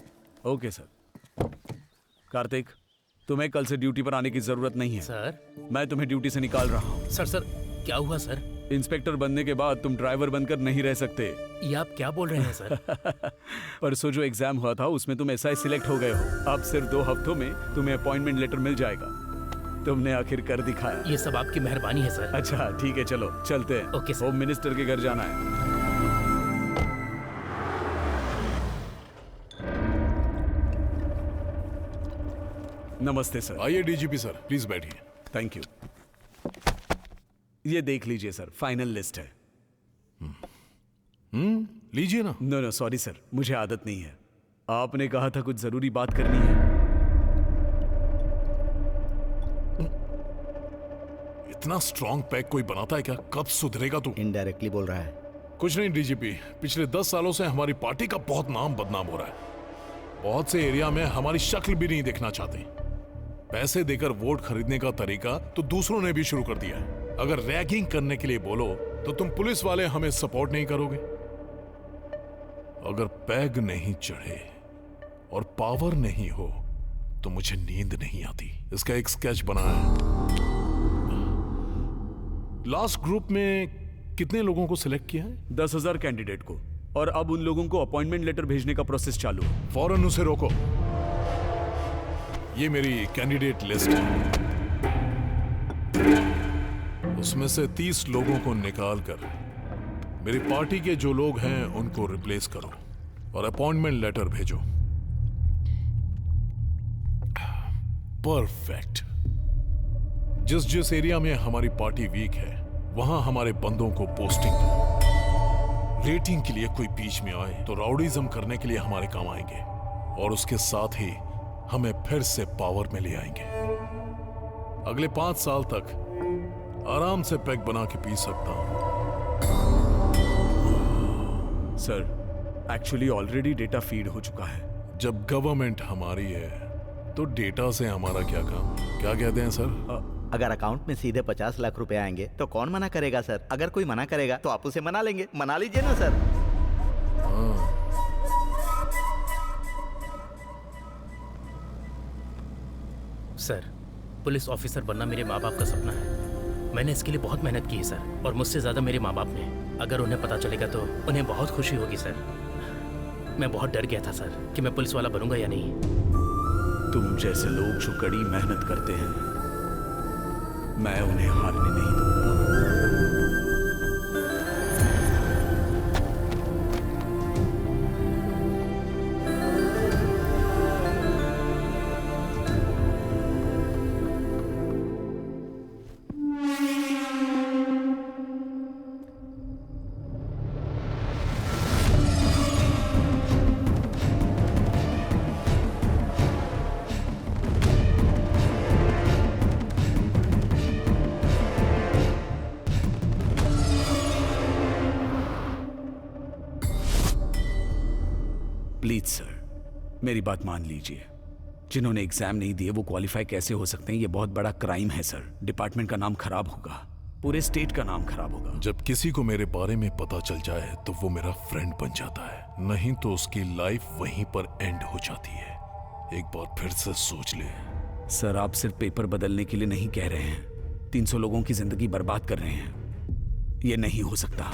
Okay sir. कार्तिक, तुम्हें कल से ड्यूटी पर आने की जरूरत नहीं है सर। मैं तुम्हें ड्यूटी से निकाल रहा हूँ। सर क्या हुआ सर? इंस्पेक्टर बनने के बाद तुम ड्राइवर बनकर नहीं रह सकते। ये आप क्या बोल रहे हैं सर? परसों जो एग्जाम हुआ था उसमें तुम एसआई सिलेक्ट हो गए हो। अब सिर्फ 2 हफ्तों में तुम्हें अपॉइंटमेंट लेटर मिल जाएगा। तुमने आखिर कर दिखाया। ये सब आपकी मेहरबानी है सर। अच्छा ठीक है, चलो चलते हैं। Okay sir. होम मिनिस्टर के घर जाना है। नमस्ते सर। आइए डीजीपी सर, प्लीज बैठिए। Thank you. ये देख लीजिए सर, फाइनल लिस्ट है। लीजिए ना। नो सॉरी सर, मुझे आदत नहीं है। आपने कहा था कुछ जरूरी बात करनी है। इतना स्ट्रॉन्ग पैक कोई बनाता है क्या? कब सुधरेगा तू? इनडायरेक्टली बोल रहा है। कुछ नहीं डीजीपी, पिछले 10 सालों से हमारी पार्टी का बहुत नाम बदनाम हो रहा है। बहुत से एरिया में हमारी शक्ल भी नहीं देखना चाहते। पैसे देकर वोट खरीदने का तरीका तो दूसरों ने भी शुरू कर दिया है। अगर रैगिंग करने के लिए बोलो तो तुम पुलिस वाले हमें सपोर्ट नहीं करोगे। अगर पैग नहीं चढ़े और पावर नहीं हो तो मुझे नींद नहीं आती। इसका एक स्केच बना है। लास्ट ग्रुप में कितने लोगों को सिलेक्ट किया है? 10,000 कैंडिडेट को, और अब उन लोगों को अपॉइंटमेंट लेटर भेजने का प्रोसेस चालू है। फौरन उसे रोको। ये मेरी कैंडिडेट लिस्ट है। उसमें से 30 लोगों को निकालकर मेरी पार्टी के जो लोग हैं उनको रिप्लेस करो और अपॉइंटमेंट लेटर भेजो। परफेक्ट। जिस जिस एरिया में हमारी पार्टी वीक है वहां हमारे बंदों को पोस्टिंग दो। रेटिंग के लिए कोई बीच में आए तो राउडीज्म करने के लिए हमारे काम आएंगे और उसके साथ ही हमें फिर से पावर में ले आएंगे। अगले 5 साल तक आराम से पैक बना के पी सकता हूं। Sir, actually already data feed हो चुका है। जब गवर्नमेंट हमारी है तो डेटा से हमारा क्या काम? क्या कहते हैं सर? अगर अकाउंट में सीधे 50 लाख रुपए आएंगे तो कौन मना करेगा सर? अगर कोई मना करेगा तो आप उसे मना लेंगे। मना लीजिए ना सर। सर, पुलिस ऑफिसर बनना मेरे माँ बाप का सपना है। मैंने इसके लिए बहुत मेहनत की है सर, और मुझसे ज्यादा मेरे माँ बाप ने। अगर उन्हें पता चलेगा तो उन्हें बहुत खुशी होगी सर। मैं बहुत डर गया था सर कि मैं पुलिस वाला बनूंगा या नहीं। तुम जैसे लोग जो कड़ी मेहनत करते हैं, मैं उन्हें हारने नहीं दूंगा। प्लीज सर, मेरी बात मान लीजिए। जिन्होंने एग्जाम नहीं दिए वो क्वालिफाई कैसे हो सकते हैं? ये बहुत बड़ा क्राइम है सर। डिपार्टमेंट का नाम खराब होगा, पूरे स्टेट का नाम खराब होगा। जब किसी को मेरे बारे में पता चल जाए तो वो मेरा फ्रेंड बन जाता है, नहीं तो उसकी लाइफ वहीं पर एंड हो जाती है। एक बार फिर से सोच ले। सर, आप सिर्फ पेपर बदलने के लिए नहीं कह रहे हैं, 300 लोगों की जिंदगी बर्बाद कर रहे हैं। ये नहीं हो सकता।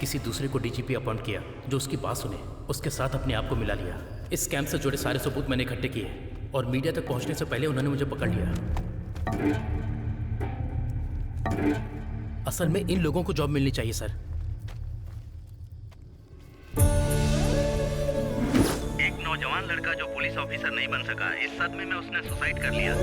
किसी दूसरे को डीजीपी अपॉइंट किया जो उसकी बात सुने, उसके साथ अपने आप को मिला लिया। इस स्कैम से जुड़े सारे सबूत मैंने इकट्ठे किए और मीडिया तक पहुंचने से पहले उन्होंने मुझे पकड़ लिया। असल में इन लोगों को जॉब मिलनी चाहिए सर। एक नौजवान लड़का जो पुलिस ऑफिसर नहीं बन सका, इस सदमे में उसने सुसाइड कर लिया।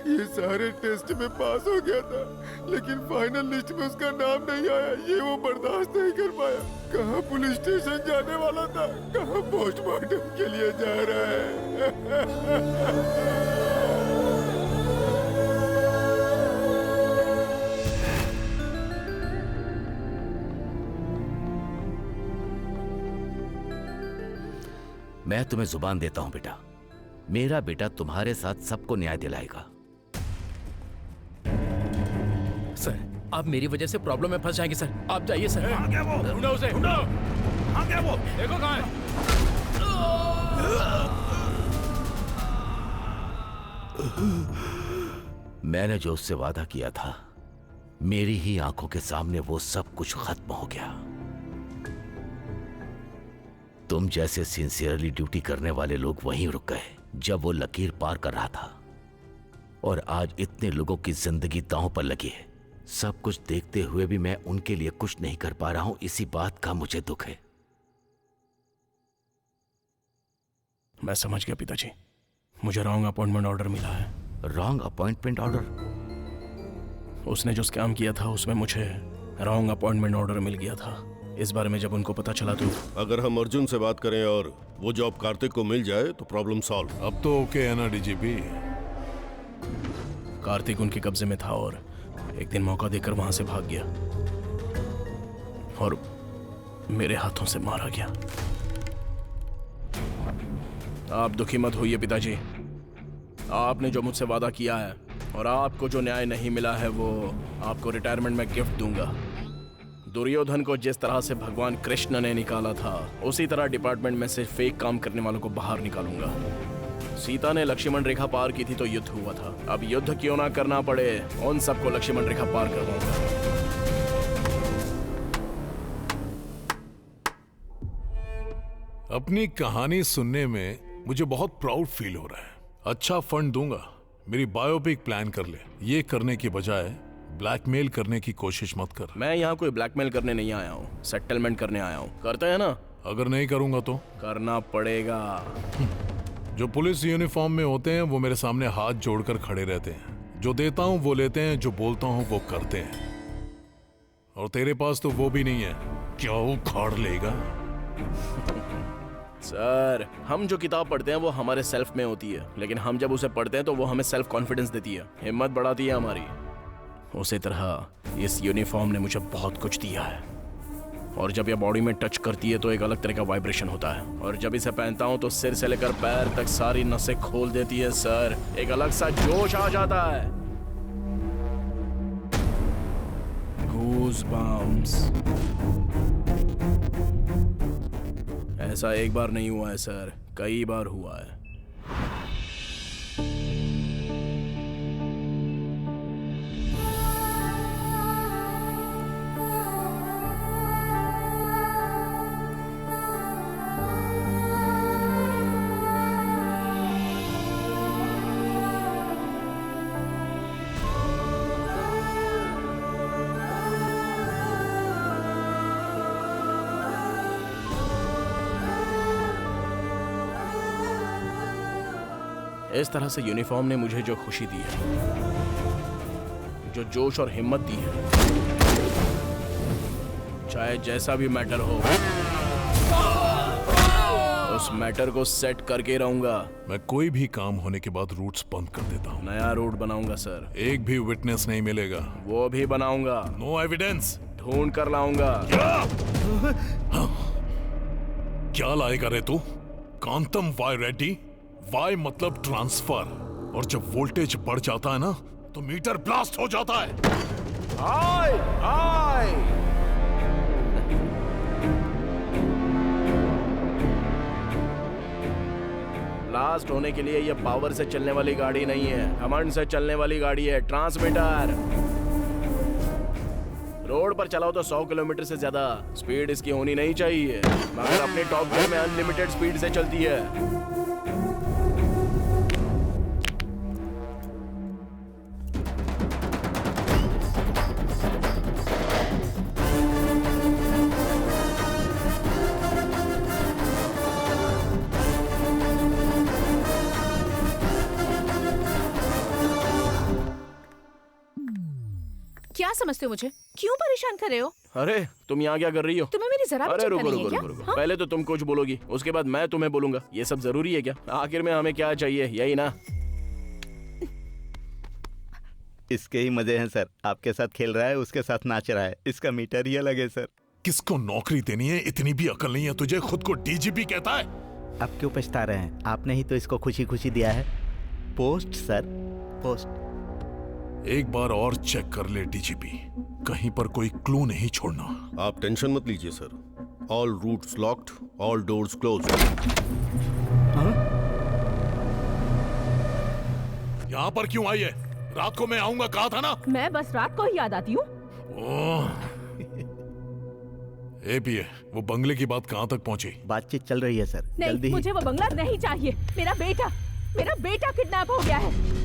ये सारे टेस्ट में पास हो गया था, लेकिन फाइनल लिस्ट में उसका नाम नहीं आया। ये वो बर्दाश्त नहीं कर पाया। कहाँ पुलिस स्टेशन जाने वाला था, कहाँ पोस्टमार्टम के लिए जा रहा है। मैं तुम्हें जुबान देता हूं बेटा, मेरा बेटा तुम्हारे साथ सबको न्याय दिलाएगा। सर, आप मेरी वजह से प्रॉब्लम में फंस जाएंगे सर। आप जाइए सर। कहाँ गया वो? ढूंढो उसे, ढूंढो। कहाँ गया वो? देखो कहाँ है। मैंने जो उससे वादा किया था, मेरी ही आंखों के सामने वो सब कुछ खत्म हो गया। तुम जैसे सिंसियरली ड्यूटी करने वाले लोग वहीं रुक गए जब वो लकीर पार कर रहा था, और आज इतने लोगों की जिंदगी दांव पर लगी है। सब कुछ देखते हुए भी मैं उनके लिए कुछ नहीं कर पा रहा हूं, इसी बात का मुझे दुख है। मैं समझ गया पिताजी, मुझे रॉन्ग अपॉइंटमेंट ऑर्डर मिला है। Wrong appointment order? उसने जो स्कैम किया था उसमें मुझे रॉन्ग अपॉइंटमेंट ऑर्डर मिल गया था। इस बारे में जब उनको पता चला तो अगर हम अर्जुन से बात करें और वो जॉब कार्तिक को मिल जाए तो प्रॉब्लम सॉल्व। अब तो ओके है ना डीजीपी? कार्तिक उनके कब्जे में था और एक दिन मौका देकर वहां से भाग गया और मेरे हाथों से मारा गया। आप दुखी मत होइए पिताजी, आपने जो मुझसे वादा किया है और आपको जो न्याय नहीं मिला है वो आपको रिटायरमेंट में गिफ्ट दूंगा। दुर्योधन को जिस तरह से भगवान कृष्ण ने निकाला था, उसी तरह डिपार्टमेंट में से फेक काम करने वालों को बाहर निकालूंगा। सीता ने लक्ष्मण रेखा पार की थी तो युद्ध हुआ था, अब युद्ध क्यों ना करना पड़े, उन सबको लक्ष्मण रेखा पार करवाऊंगा। अपनी कहानी सुनने में मुझे बहुत प्राउड फील हो रहा है। अच्छा फंड दूंगा, मेरी बायोपिक प्लान कर ले। ये करने की बजाय ब्लैकमेल करने की कोशिश मत कर। मैं यहाँ कोई ब्लैकमेल करने नहीं आया हूँ, सेटलमेंट करने आया हूँ। करते हैं ना? अगर नहीं करूंगा तो? करना पड़ेगा। जो पुलिस यूनिफॉर्म में होते हैं वो मेरे सामने हाथ जोड़कर खड़े रहते हैं। जो देता हूँ वो लेते हैं, जो बोलता हूँ वो करते हैं। और तेरे पास तो वो भी नहीं है, क्या उखाड़ लेगा? सर, हम जो किताब पढ़ते हैं वो हमारे सेल्फ में होती है, लेकिन हम जब उसे पढ़ते हैं तो वो हमें सेल्फ कॉन्फिडेंस देती है, हिम्मत बढ़ाती है हमारी। उसी तरह इस यूनिफॉर्म ने मुझे बहुत कुछ दिया है, और जब ये बॉडी में टच करती है तो एक अलग तरह का वाइब्रेशन होता है, और जब इसे पहनता हूँ तो सिर से लेकर पैर तक सारी नसें खोल देती है। सर, एक अलग सा जोश आ जाता है। गूज़बम्प्स। ऐसा एक बार नहीं हुआ है सर, कई बार हुआ है। इस तरह से यूनिफॉर्म ने मुझे जो खुशी दी है, जो जोश और हिम्मत दी है, चाहे जैसा भी मैटर हो, उस मैटर को सेट करके रहूंगा। मैं कोई भी काम होने के बाद रूट्स बंद कर देता हूँ। नया रूट बनाऊंगा सर। एक भी विटनेस नहीं मिलेगा। वो भी बनाऊंगा। No evidence. ढूंढ कर लाऊंगा। हाँ? क्या लाएगा रे तू? कांतम वाई रेड्डी? वाई मतलब ट्रांसफर, और जब वोल्टेज बढ़ जाता है ना तो मीटर ब्लास्ट हो जाता है। हाय हाय ब्लास्ट होने के लिए ये पावर से चलने वाली गाड़ी नहीं है, कमांड से चलने वाली गाड़ी है। ट्रांसमीटर रोड पर चलाओ तो 100 किलोमीटर से ज्यादा स्पीड इसकी होनी नहीं चाहिए, मगर अपने टॉप गियर में अनलिमिटेड स्पीड से चलती है। क्या समझते हो मुझे? क्यों परेशान कर रहे हो? अरे तुम यहाँ क्या कर रही हो? तुम्हें मेरी जरा भी अरे चिंता रुको नहीं है रुको क्या? रुको रुको। हाँ? पहले तो तुम कुछ बोलोगी, उसके बाद मैं तुम्हें बोलूंगा। ये सब जरूरी है क्या? आखिर में हमें क्या चाहिए, यही ना? इसके ही मजे हैं सर। आपके साथ खेल रहा है, उसके साथ नाच रहा है, इसका मीटर ही अलग है सर। किसको नौकरी देनी है? इतनी भी अकल नहीं है तुझे? खुद को डीजीपी कहता है। आप क्यों पछता रहे हैं? आपने ही तो इसको खुशी खुशी दिया है। Post sir, post. एक बार और चेक कर ले डीजीपी, कहीं पर कोई क्लू नहीं छोड़ना। आप टेंशन मत लीजिए sir. All routes locked, all doors closed. यहाँ पर क्यों आई है? रात को मैं आऊंगा कहा था ना। मैं बस रात को ही याद आती हूँ। एपीए, वो बंगले की बात कहाँ तक पहुँची? बातचीत चल रही है सर। नहीं, मुझे वो बंगला नहीं चाहिए। मेरा बेटा किडनैप हो गया है।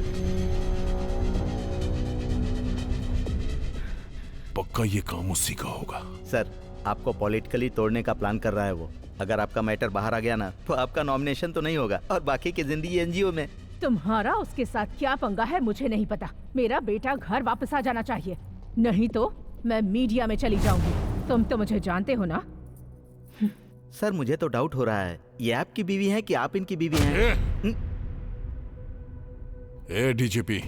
पक्का ये काम उसी का होगा। सर, आपको पॉलिटिकली तोड़ने का प्लान कर रहा है वो। अगर आपका मैटर बाहर आ गया ना तो आपका नॉमिनेशन तो नहीं होगा और बाकी की जिंदगी एनजीओ में। तुम्हारा उसके साथ क्या पंगा है मुझे नहीं पता। मेरा बेटा घर वापस आ जाना चाहिए, नहीं तो मैं मीडिया में चली जाऊंगी। तुम तो मुझे जानते हो ना। सर, मुझे तो डाउट हो रहा है, ये आपकी बीवी है कि आप इनकी बीवी हैं? ए डीजीपी,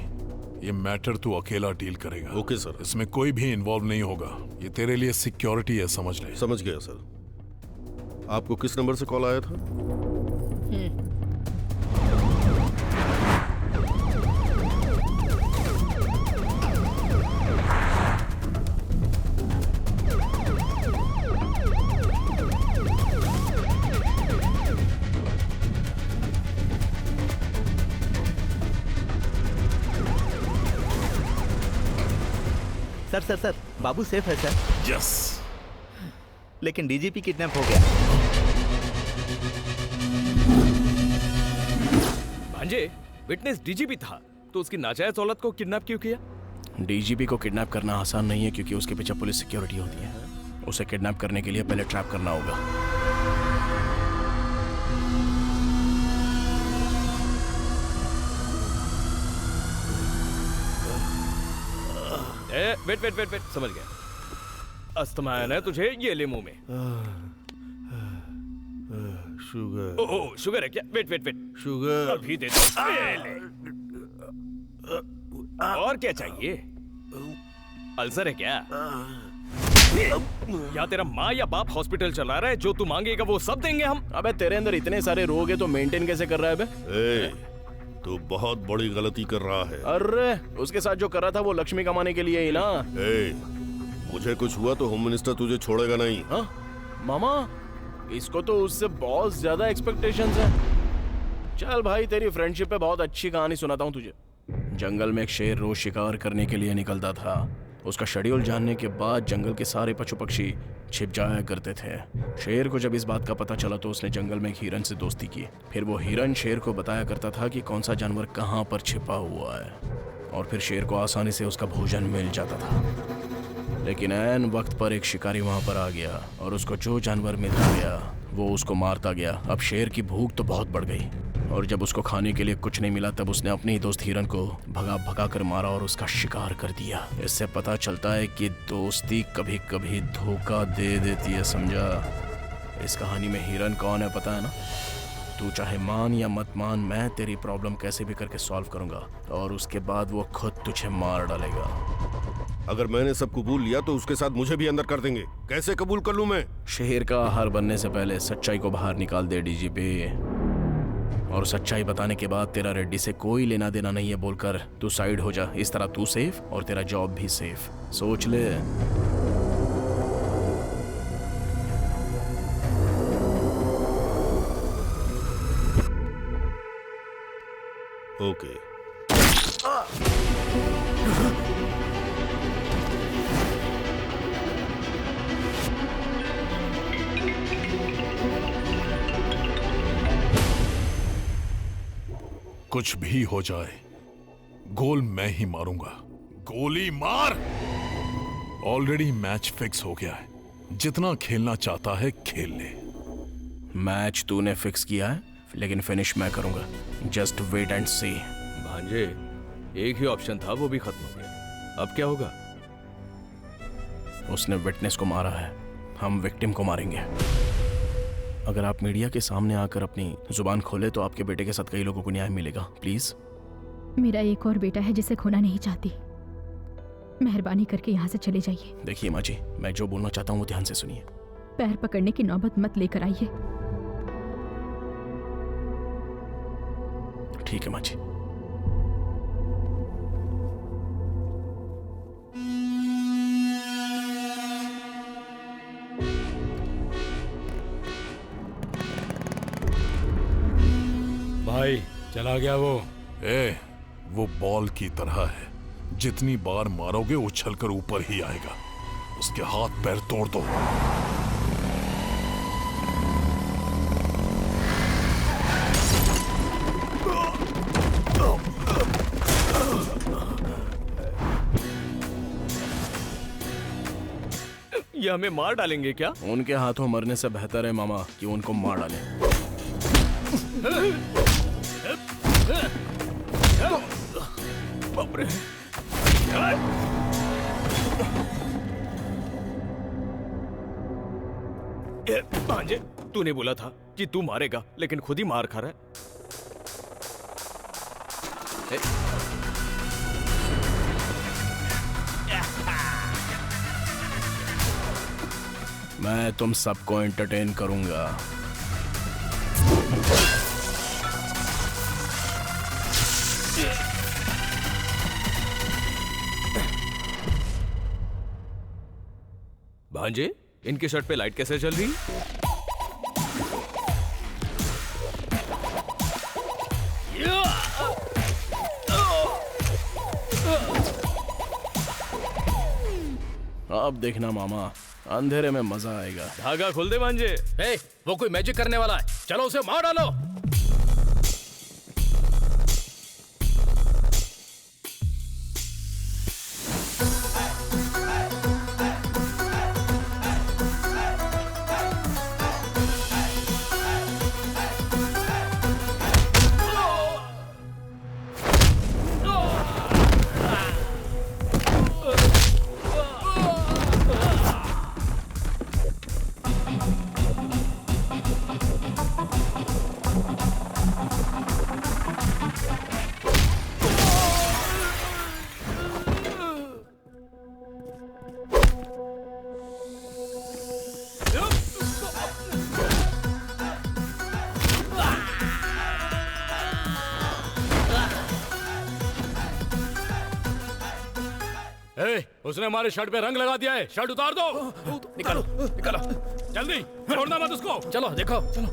ये मैटर तू अकेला डील करेगा। Okay sir. इसमें कोई भी इन्वॉल्व नहीं होगा। ये तेरे लिए सिक्योरिटी है, समझ ले। समझ गया सर। आपको किस नंबर से कॉल आया था? सर, बाबू सेफ है सर। यस। लेकिन डीजीपी किडनैप हो गया। भांजे, विटनेस डीजीपी था तो उसकी नाजायज औलाद को किडनैप क्यों किया? डीजीपी को किडनैप करना आसान नहीं है क्योंकि उसके पीछे पुलिस सिक्योरिटी होती है। उसे किडनैप करने के लिए पहले ट्रैप करना होगा। वेट, समझ गया। अस्थमा है तुझे, ये ले मुंह में। शुगर। ओह, शुगर है क्या? वेट, शुगर अभी दे दो। ये ले। और क्या चाहिए? अल्सर है क्या? या तेरा माँ या बाप हॉस्पिटल चला रहा है? जो तू मांगेगा वो सब देंगे हम। अबे तेरे अंदर इतने सारे रोग है तो मेंटेन कैसे कर रहा है बे? तू बहुत बड़ी गलती कर रहा है। अरे उसके साथ जो कर रहा था वो लक्ष्मी कमाने के लिए ही ना। मुझे कुछ हुआ तो होम मिनिस्टर तुझे छोड़ेगा नहीं। हाँ मामा, इसको तो उससे बहुत ज्यादा एक्सपेक्टेशंस है। चल भाई, तेरी फ्रेंडशिप पे बहुत अच्छी कहानी सुनाता हूँ तुझे। जंगल में एक शेर रोज शिकार करने के लिए निकलता था। उसका शेड्यूल जानने के बाद जंगल के सारे पशु पक्षी छिप जाया करते थे। शेर को जब इस बात का पता चला तो उसने जंगल में एक हिरन से दोस्ती की। फिर वो हिरन शेर को बताया करता था कि कौन सा जानवर कहाँ पर छिपा हुआ है, और फिर शेर को आसानी से उसका भोजन मिल जाता था। लेकिन ऐन वक्त पर एक शिकारी वहाँ पर आ गया और उसको जो जानवर मिलता गया वो उसको मारता गया। अब शेर की भूख तो बहुत बढ़ गई और जब उसको खाने के लिए कुछ नहीं मिला तब उसने अपने ही दोस्त हिरन को भगा कर मारा और उसका शिकार कर दिया। इससे पता चलता है कि दोस्ती कभी कभी धोखा दे देती है, समझा? इस कहानी में हिरन कौन है पता है ना? तू चाहे मान या मत मान, मैं तेरी प्रॉब्लम कैसे भी करके सॉल्व करूंगा और उसके बाद वो खुद तुझे मार डालेगा। अगर मैंने सब कबूल लिया तो उसके साथ मुझे भी अंदर कर देंगे। कैसे कबूल कर लूं मैं? शेर का आहार बनने से पहले सच्चाई को बाहर निकाल दे डीजीपी। और सच्चाई बताने के बाद तेरा रेड्डी से कोई लेना देना नहीं है बोलकर तू साइड हो जा। इस तरह तू सेफ और तेरा जॉब भी सेफ। सोच ले। ओके। कुछ भी हो जाए, गोल मैं ही मारूंगा। गोली मार। ऑलरेडी मैच फिक्स हो गया है, जितना खेलना चाहता है खेल ले। मैच तूने फिक्स किया है, लेकिन फिनिश मैं करूंगा। जस्ट वेट एंड सी। भांजे, एक ही ऑप्शन था, वो भी खत्म हो गया। अब क्या होगा? उसने विटनेस को मारा है, हम विक्टिम को मारेंगे। अगर आप मीडिया के सामने आकर अपनी जुबान खोले तो आपके बेटे के साथ कई लोगों को न्याय मिलेगा। प्लीज। मेरा एक और बेटा है जिसे खोना नहीं चाहती। मेहरबानी करके यहाँ से चले जाइए। देखिए माँ जी, मैं जो बोलना चाहता हूँ वो ध्यान से सुनिए। पैर पकड़ने की नौबत मत लेकर आइए। ठीक है माँ जी। भाई चला गया वो। वो बॉल की तरह है, जितनी बार मारोगे उछलकर ऊपर ही आएगा। उसके हाथ पैर तोड़ दो। ये हमें मार डालेंगे क्या? उनके हाथों मरने से बेहतर है मामा कि उनको मार डालें। बाप रे। भांजे, तूने बोला था कि तू मारेगा, लेकिन खुद ही मार खा रहा है। मैं तुम सबको एंटरटेन करूंगा। भांजे, इनके शर्ट पे लाइट कैसे चल रही? अब देखना मामा, अंधेरे में मजा आएगा। धागा खोल दे भांजे। वो कोई मैजिक करने वाला है, चलो उसे मार डालो। उसने हमारे शर्ट पे रंग लगा दिया है। शर्ट उतार दो। निकालो निकालो जल्दी, छोड़ना मत उसको। चलो देखो। चलो।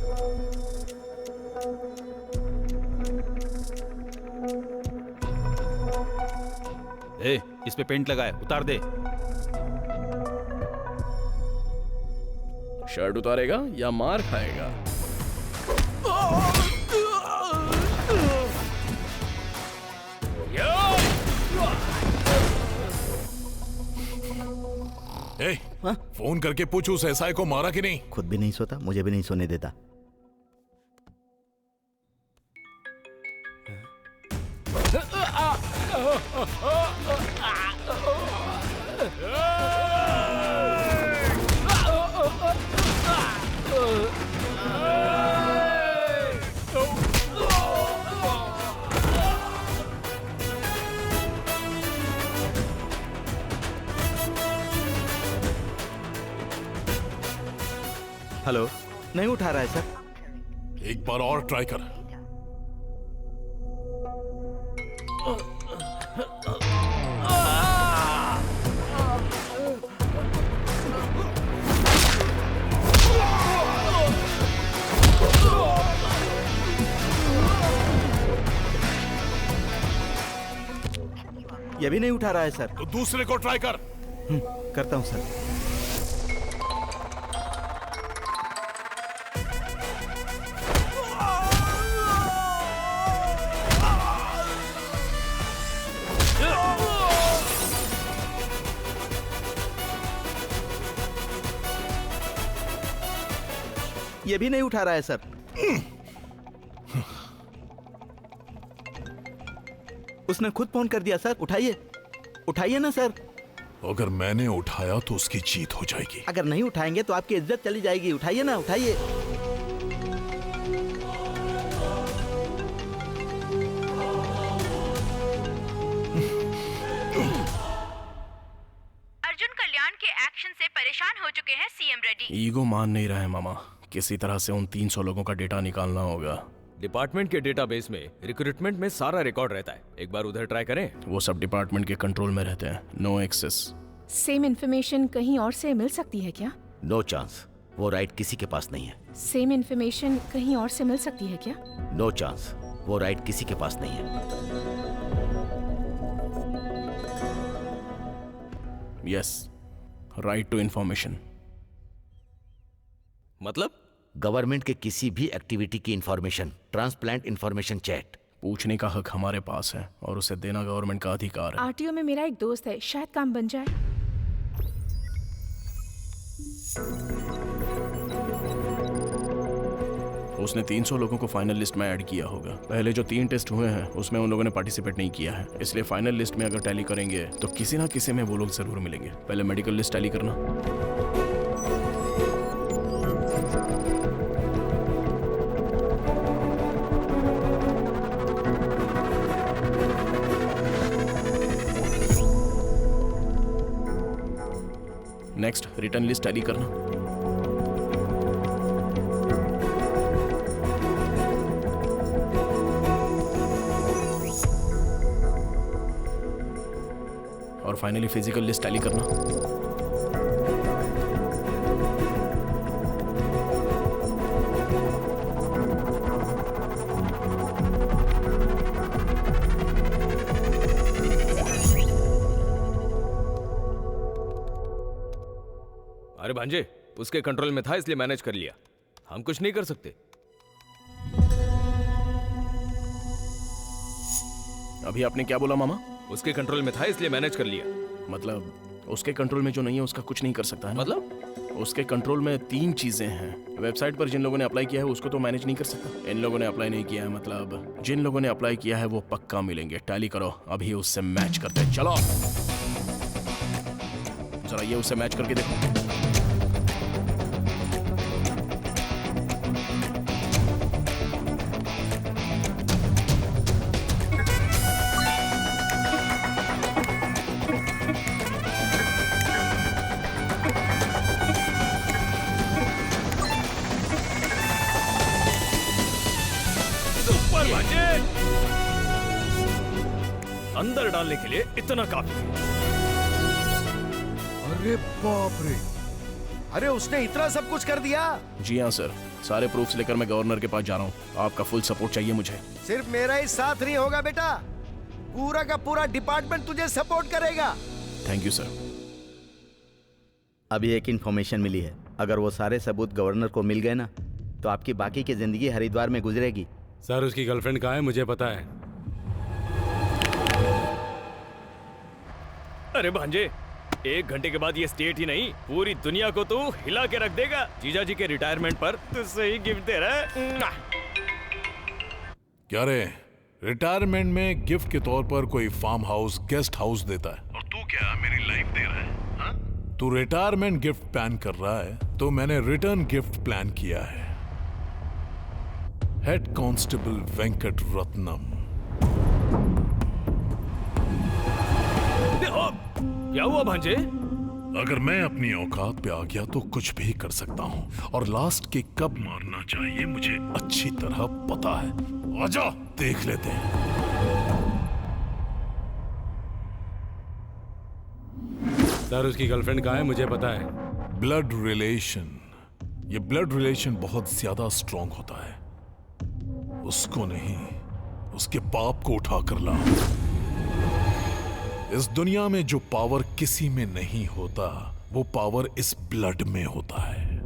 इस पे पेंट लगा है, उतार दे। शर्ट उतारेगा या मार खाएगा? फोन करके पूछ उस एसआई को मारा कि नहीं। खुद भी नहीं सोता, मुझे भी नहीं सोने देता। हेलो, नहीं उठा रहा है सर। एक बार और ट्राई कर। ये भी नहीं उठा रहा है सर। तो दूसरे को ट्राई कर। करता हूं सर। ये भी नहीं उठा रहा है सर। उसने खुद फोन कर दिया सर। उठाइए, उठाइए ना सर। अगर मैंने उठाया तो उसकी जीत हो जाएगी। अगर नहीं उठाएंगे तो आपकी इज्जत चली जाएगी। उठाइए ना, उठाइए। अर्जुन कल्याण के एक्शन से परेशान हो चुके हैं सीएम रेड्डी। ईगो मान नहीं रहा है मामा। किसी तरह से उन 300 लोगों का डेटा निकालना होगा। डिपार्टमेंट के डेटाबेस में रिक्रूटमेंट में सारा रिकॉर्ड रहता है। एक बार उधर ट्राई करें। वो सब डिपार्टमेंट के कंट्रोल में रहते हैं। No access. सेम इन्फॉर्मेशन कहीं और से मिल सकती है क्या? No chance. वो राइट किसी के पास नहीं है। सेम इन्फॉर्मेशन कहीं और से मिल सकती है क्या? No chance. वो राइट किसी के पास नहीं है। Yes, right to information. मतलब गवर्नमेंट के किसी भी एक्टिविटी की इंफॉर्मेशन, ट्रांसप्लांट इंफॉर्मेशन चैट। पूछने का हक हमारे पास है और उसे देना गवर्नमेंट का अधिकार है। आरटीओ में मेरा एक दोस्त है, शायद काम बन जाए। उसने 300 लोगों को फाइनल लिस्ट में ऐड किया होगा। पहले जो 3 टेस्ट हुए हैं उसमें उन लोगों ने पार्टिसिपेट नहीं किया है, इसलिए फाइनल लिस्ट में अगर टैली करेंगे तो किसी ना किसी में वो लोग जरूर मिलेंगे। पहले मेडिकल लिस्ट टैली करना। नेक्स्ट रिटर्न लिस्ट टैली करना। और फाइनली फिजिकल लिस्ट टैली करना। अरे भांजे, उसके कंट्रोल में था इसलिए मैनेज कर लिया। हम कुछ नहीं कर सकते। अभी आपने क्या बोला मामा? उसके कंट्रोल में था इसलिए मैनेज कर लिया। मतलब उसके कंट्रोल में जो नहीं है उसका कुछ नहीं कर सकता है ना? मतलब उसके कंट्रोल में 3 चीजें हैं। वेबसाइट पर जिन लोगों ने अप्लाई किया है उसको तो मैनेज नहीं कर सकता। इन लोगों ने अप्लाई नहीं किया है, मतलब जिन लोगों ने अप्लाई किया है वो पक्का मिलेंगे। टैली करो, अभी उससे मैच करते हैं। चलो जरा ये उससे मैच करके देखो। अंदर डालने के लिए इतना काफी है। अरे बाप रे, अरे उसने इतना सब कुछ कर दिया। जी हाँ सर, सारे प्रूफ्स लेकर मैं गवर्नर के पास जा रहा हूँ। आपका फुल सपोर्ट चाहिए मुझे। सिर्फ मेरा ही साथ नहीं होगा बेटा, पूरा का पूरा डिपार्टमेंट तुझे सपोर्ट करेगा। Thank you sir. अभी एक इन्फॉर्मेशन मिली है, अगर वो सारे सबूत गवर्नर को मिल गए ना तो आपकी बाकी की जिंदगी हरिद्वार में गुजरेगी। सर उसकी गर्लफ्रेंड कहाँ है मुझे पता है। अरे भांजे, 1 घंटे के बाद ये स्टेट ही नहीं पूरी दुनिया को तू हिला के रख देगा। जीजा जी के रिटायरमेंट पर तुझसे ही गिफ्ट दे रहा है। क्या रे, रिटायरमेंट में गिफ्ट के तौर पर कोई फार्म हाउस, गेस्ट हाउस देता है और तू क्या मेरी लाइफ दे रहा है? हा? तू रिटायरमेंट गिफ्ट प्लान कर रहा है तो मैंने रिटर्न गिफ्ट प्लान किया है। Head constable Venkat Ratnam. क्या हुआ भांजे? अगर मैं अपनी औकात पे आ गया तो कुछ भी कर सकता हूँ और लास्ट किक कब मारना चाहिए मुझे अच्छी तरह पता है। आजा देख लेते हैं। सर उसकी गर्लफ्रेंड कहाँ है मुझे पता है। ब्लड रिलेशन, ये ब्लड रिलेशन बहुत ज्यादा स्ट्रॉन्ग होता है। उसको नहीं, उसके बाप को उठा कर ला। इस दुनिया में जो पावर किसी में नहीं होता वो पावर इस ब्लड में होता है।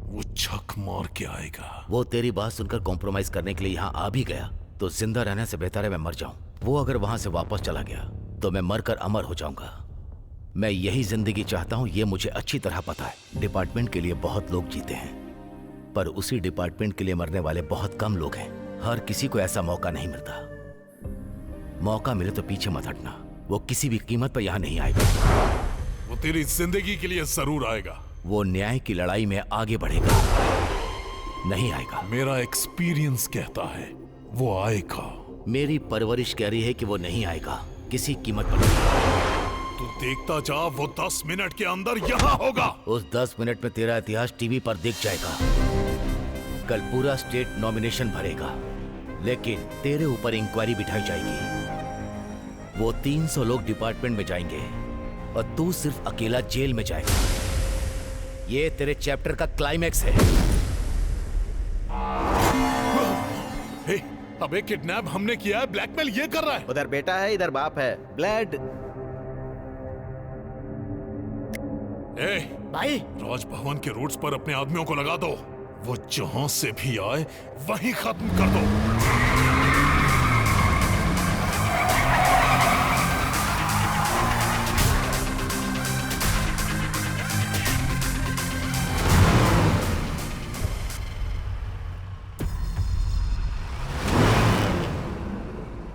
वो छक मार के आएगा। वो तेरी बात सुनकर कॉम्प्रोमाइज करने के लिए यहाँ आ भी गया तो जिंदा रहने से बेहतर है मैं मर जाऊं। वो अगर वहां से वापस चला गया तो मैं मरकर अमर हो जाऊंगा। मैं यही जिंदगी चाहता हूं, ये मुझे अच्छी तरह पता है। डिपार्टमेंट के लिए बहुत लोग जीते हैं पर उसी डिपार्टमेंट के लिए मरने वाले बहुत कम लोग हैं। हर किसी को ऐसा मौका नहीं मिलता। मौका मिले तो पीछे मत हटना। वो किसी भी कीमत पर यहां नहीं आएगा। वो तेरी जिंदगी के लिए जरूर आएगा। वो न्याय की लड़ाई में आगे बढ़ेगा। नहीं आएगा। मेरा एक्सपीरियंस कहता है वो आएगा। मेरी परवरिश कह रही है कि वो नहीं आएगा किसी कीमत पर। तू देखता जा, वो 10 मिनट के अंदर यहाँ होगा। उस 10 मिनट में तेरा इतिहास टीवी पर दिख जाएगा। कल पूरा स्टेट नॉमिनेशन भरेगा लेकिन तेरे ऊपर इंक्वायरी बिठाई जाएगी। वो 300 लोग डिपार्टमेंट में जाएंगे और तू सिर्फ अकेला जेल में जाएगा। ये तेरे चैप्टर का क्लाइमैक्स है। हे, अबे किडनैप हमने किया है, ब्लैकमेल ये कर रहा है। उधर बेटा है इधर बाप है। ब्लड भाई, राजभवन के रूट्स पर अपने आदमियों को लगा दो। वो जहां से भी आए वहीं खत्म कर दो।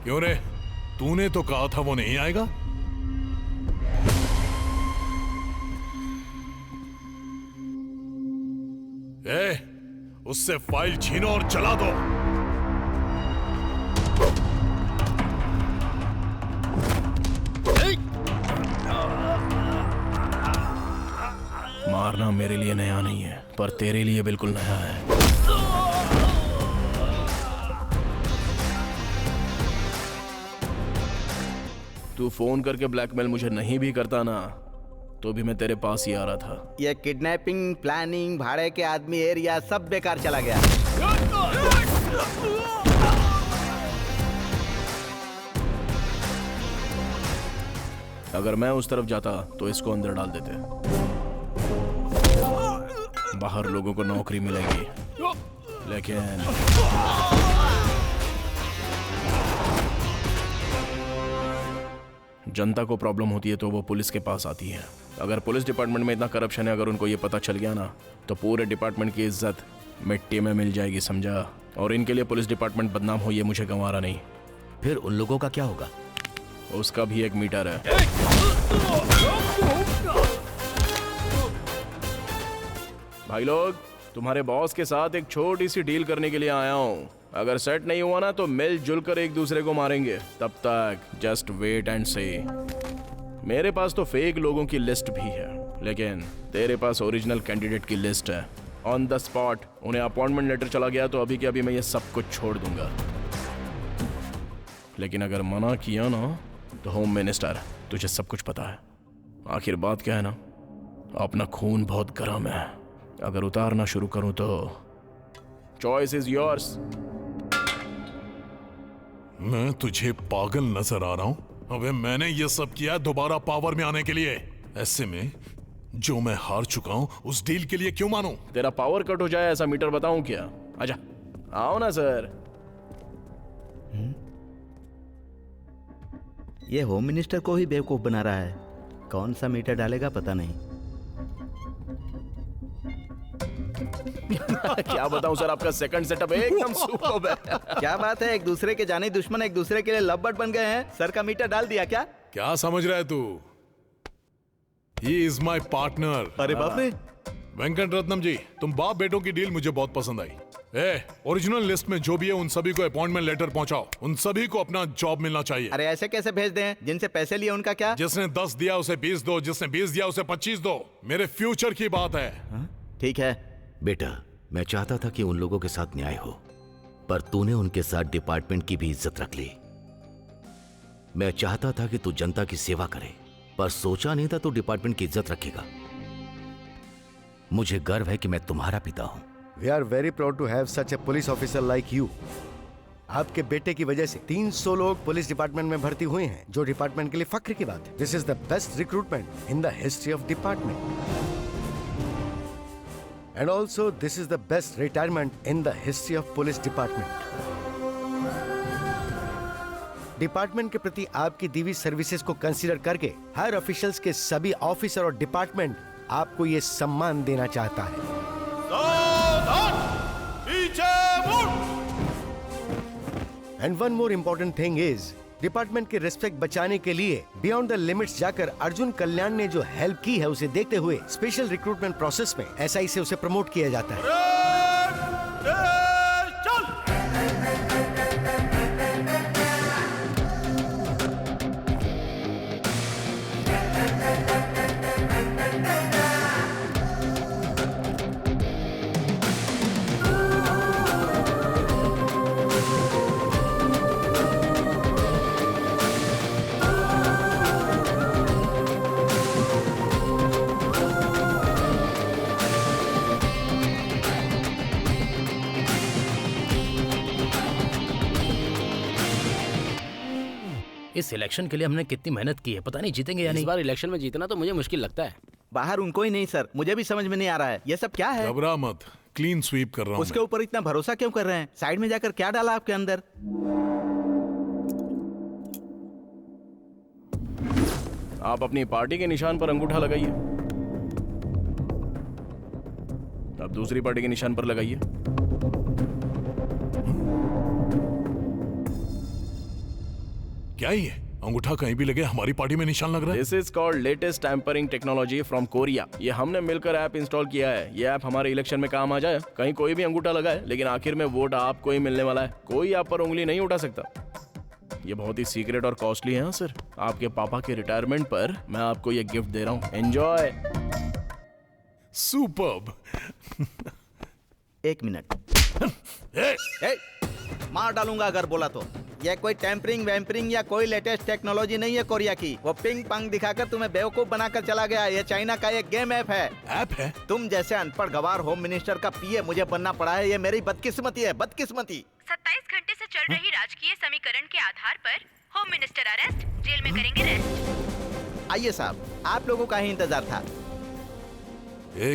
क्यों रे, तूने तो कहा था वो नहीं आएगा। उससे फाइल छीनो और जला दो। मारना मेरे लिए नया नहीं है पर तेरे लिए बिल्कुल नया है। तू फोन करके ब्लैकमेल मुझे नहीं भी करता ना तो भी मैं तेरे पास ही आ रहा था। ये किडनैपिंग, प्लानिंग, भाड़े के आदमी एरिया सब बेकार चला गया। अगर मैं उस तरफ जाता तो इसको अंदर डाल देते। बाहर लोगों को नौकरी मिलेगी लेकिन जनता को प्रॉब्लम होती है तो वो पुलिस के पास आती है। अगर पुलिस डिपार्टमेंट में इतना करप्शन है, अगर उनको ये पता चल गया ना तो पूरे डिपार्टमेंट की इज्जत मिट्टी में मिल जाएगी, समझा? और इनके लिए पुलिस डिपार्टमेंट बदनाम हो ये मुझे गंवारा नहीं। फिर उन लोगों का क्या होगा? उसका भी एक मीटर है। भाई लोग, तुम्हारे बॉस के साथ एक छोटी सी डील करने के लिए आया हूँ। अगर सेट नहीं हुआ ना तो मिलजुल कर एक दूसरे को मारेंगे। तब तक जस्ट वेट एंड सी। मेरे पास तो फेक लोगों की लिस्ट भी है लेकिन तेरे पास ओरिजिनल कैंडिडेट की लिस्ट है। ऑन द स्पॉट उन्हें अपॉइंटमेंट लेटर चला गया तो अभी के अभी मैं ये सब कुछ छोड़ दूंगा। लेकिन अगर मना किया ना तो होम मिनिस्टर, तुझे सब कुछ पता है। आखिर बात क्या है ना, अपना खून बहुत गर्म है। अगर उतारना शुरू करूं तो चॉइस इज योर्स। मैं तुझे पागल नजर आ रहा हूं? अबे मैंने ये सब किया दोबारा पावर में आने के लिए। ऐसे में जो मैं हार चुका हूं उस डील के लिए क्यों मानूं? तेरा पावर कट हो जाए ऐसा मीटर बताऊं क्या? आजा, आओ ना सर। ये होम मिनिस्टर को ही बेवकूफ बना रहा है। कौन सा मीटर डालेगा पता नहीं। क्या बताऊं सर, आपका सेकंड सेटअप एकदम सुपर्ब है। क्या बात है, एक दूसरे के जाने दुश्मन एक दूसरे के लिए लव बन गए हैं। सर का मीटर डाल दिया क्या? क्या समझ रहा है तू? He is my partner। अरे बाप रे, वेंकट रत्नम जी, तुम बाप बेटों की डील मुझे बहुत पसंद आई। ओरिजिनल लिस्ट में जो भी है उन सभी को अपॉइंटमेंट लेटर पहुंचाओ। उन सभी को अपना जॉब मिलना चाहिए। अरे ऐसे कैसे भेज दें? जिनसे पैसे लिए उनका क्या? जिसने 10 दिया उसे 20 दो, जिसने 20 दिया उसे 25 दो। मेरे फ्यूचर की बात है। ठीक है बेटा, मैं चाहता था कि उन लोगों के साथ न्याय हो, पर तूने उनके साथ डिपार्टमेंट की भी इज्जत रख ली। मैं चाहता था कि तू जनता की सेवा करे, पर सोचा नहीं था तू डिपार्टमेंट की इज्जत रखेगा। मुझे गर्व है कि मैं तुम्हारा पिता हूं। We are very proud to have such a police officer like you. आपके बेटे की वजह से 300 लोग पुलिस डिपार्टमेंट में भर्ती हुए हैं, जो डिपार्टमेंट के लिए फख्र की बात है। This is the best recruitment in the history of department. And also this is the best retirement in the history of police department. Department के प्रति आपकी दी हुई सर्विसेज को कंसीडर करके हायर ऑफिशियल्स के सभी ऑफिसर और डिपार्टमेंट आपको ये सम्मान देना चाहता है। And one more important thing is, department के रिस्पेक्ट बचाने के लिए बियॉन्ड द लिमिट्स जाकर अर्जुन कल्याण ने जो हेल्प की है उसे देखते हुए स्पेशल रिक्रूटमेंट प्रोसेस में SI से उसे प्रमोट किया जाता है। इस इलेक्शन के लिए हमने कितनी मेहनत की है, पता नहीं जीतेंगे या नहीं। इस बार इलेक्शन में जीतना तो मुझे मुश्किल लगता है। बाहर उनको ही नहीं सर, मुझे भी समझ में नहीं आ रहा है ये सब क्या है। घबरा मत, क्लीन स्वीप कर रहा हूं। उसके ऊपर इतना भरोसा क्यों कर रहे हैं? साइड में जाकर क्या डाला आपके अंदर? आप अपनी पार्टी के निशान पर अंगूठा लगाइए, अब दूसरी पार्टी के निशान पर लगाइए। क्या ये अंगूठा कहीं भी लगे हमारी पार्टी में निशान लग रहा है? This is called latest tampering technology from Korea. ये हमने मिलकर ऐप इंस्टॉल किया है। ये ऐप हमारे इलेक्शन में काम आ जाए। कहीं कोई भी अंगूठा लगाए, लेकिन आखिर में वोट आपको ही मिलने वाला है। कोई आप पर उंगली नहीं उठा सकता। ये बहुत ही सीक्रेट और कॉस्टली है सर। आपके पापा के रिटायरमेंट पर मैं आपको ये गिफ्ट दे रहा हूँ। एंजॉय। सुपर्ब। एक मिनट। मार डालूंगा अगर बोला तो। ये कोई टेम्परिंग वैम्परिंग या कोई लेटेस्ट टेक्नोलॉजी नहीं है कोरिया की। वो पिंग पंग दिखाकर तुम्हें बेवकूफ बनाकर चला गया। ये चाइना का एक गेम ऐप है। ऐप है? तुम जैसे अनपढ़ गवार होम मिनिस्टर का पीए मुझे बनना पड़ा है। ये मेरी बदकिस्मती है, बदकिस्मती। 27 घंटे से चल रही राजकीय समीकरण के आधार पर होम मिनिस्टर अरेस्ट, जेल में करेंगे रेस्ट। आइए साहब, आप लोगों का ही इंतजार था।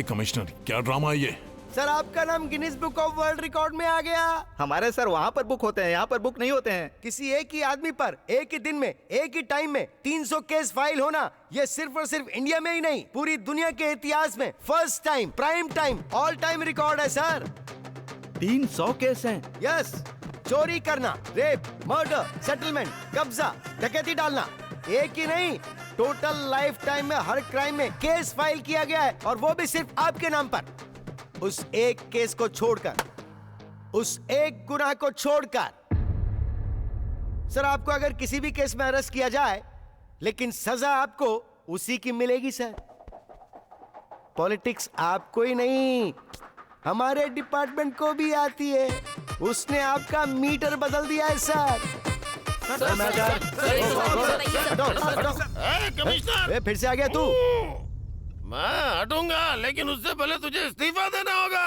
कमिश्नर, क्या ड्रामा है ये? सर आपका नाम Guinness book of world record में आ गया। हमारे सर वहाँ पर बुक होते हैं, यहाँ पर बुक नहीं होते हैं। किसी एक ही आदमी पर एक ही दिन में एक ही टाइम में 300 केस फाइल होना, ये सिर्फ और सिर्फ इंडिया में ही नहीं पूरी दुनिया के इतिहास में first time, prime time, all time record है सर। 300 केस हैं? यस। चोरी करना, रेप, मर्डर, सेटलमेंट, कब्जा, डकैती डालना, एक ही नहीं टोटल लाइफ टाइम में हर क्राइम में केस फाइल किया गया है, और वो भी सिर्फ आपके नाम पर। उस एक केस को छोड़कर, उस एक गुनाह को छोड़कर। सर आपको अगर किसी भी केस में अरेस्ट किया जाए, लेकिन सजा आपको उसी की मिलेगी सर। पॉलिटिक्स आपको ही नहीं, हमारे डिपार्टमेंट को भी आती है। उसने आपका मीटर बदल दिया है सर। कमिश्नर, फिर से आ गया तू? मैं हटूंगा, लेकिन उससे पहले तुझे इस्तीफा देना होगा।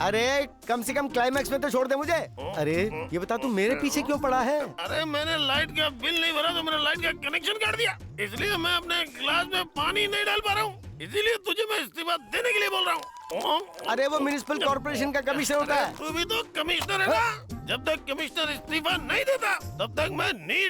अरे कम से कम क्लाइमैक्स में तो छोड़ दे मुझे। अरे ये बता तू मेरे पीछे क्यों पड़ा है? अरे मैंने लाइट का बिल नहीं भरा तो मैंने लाइट का कनेक्शन काट दिया, इसलिए मैं अपने गिलास में पानी नहीं डाल पा रहा हूँ। इसीलिए तुझे मैं इस्तीफा देने के लिए बोल रहा हूँ। अरे वो म्युनिसिपल कॉर्पोरेशन का कमिश्नर होता है। तू भी तो कमिश्नर है ना? जब तक कमिश्नर इस्तीफा नहीं देता तब तक मैं नहीं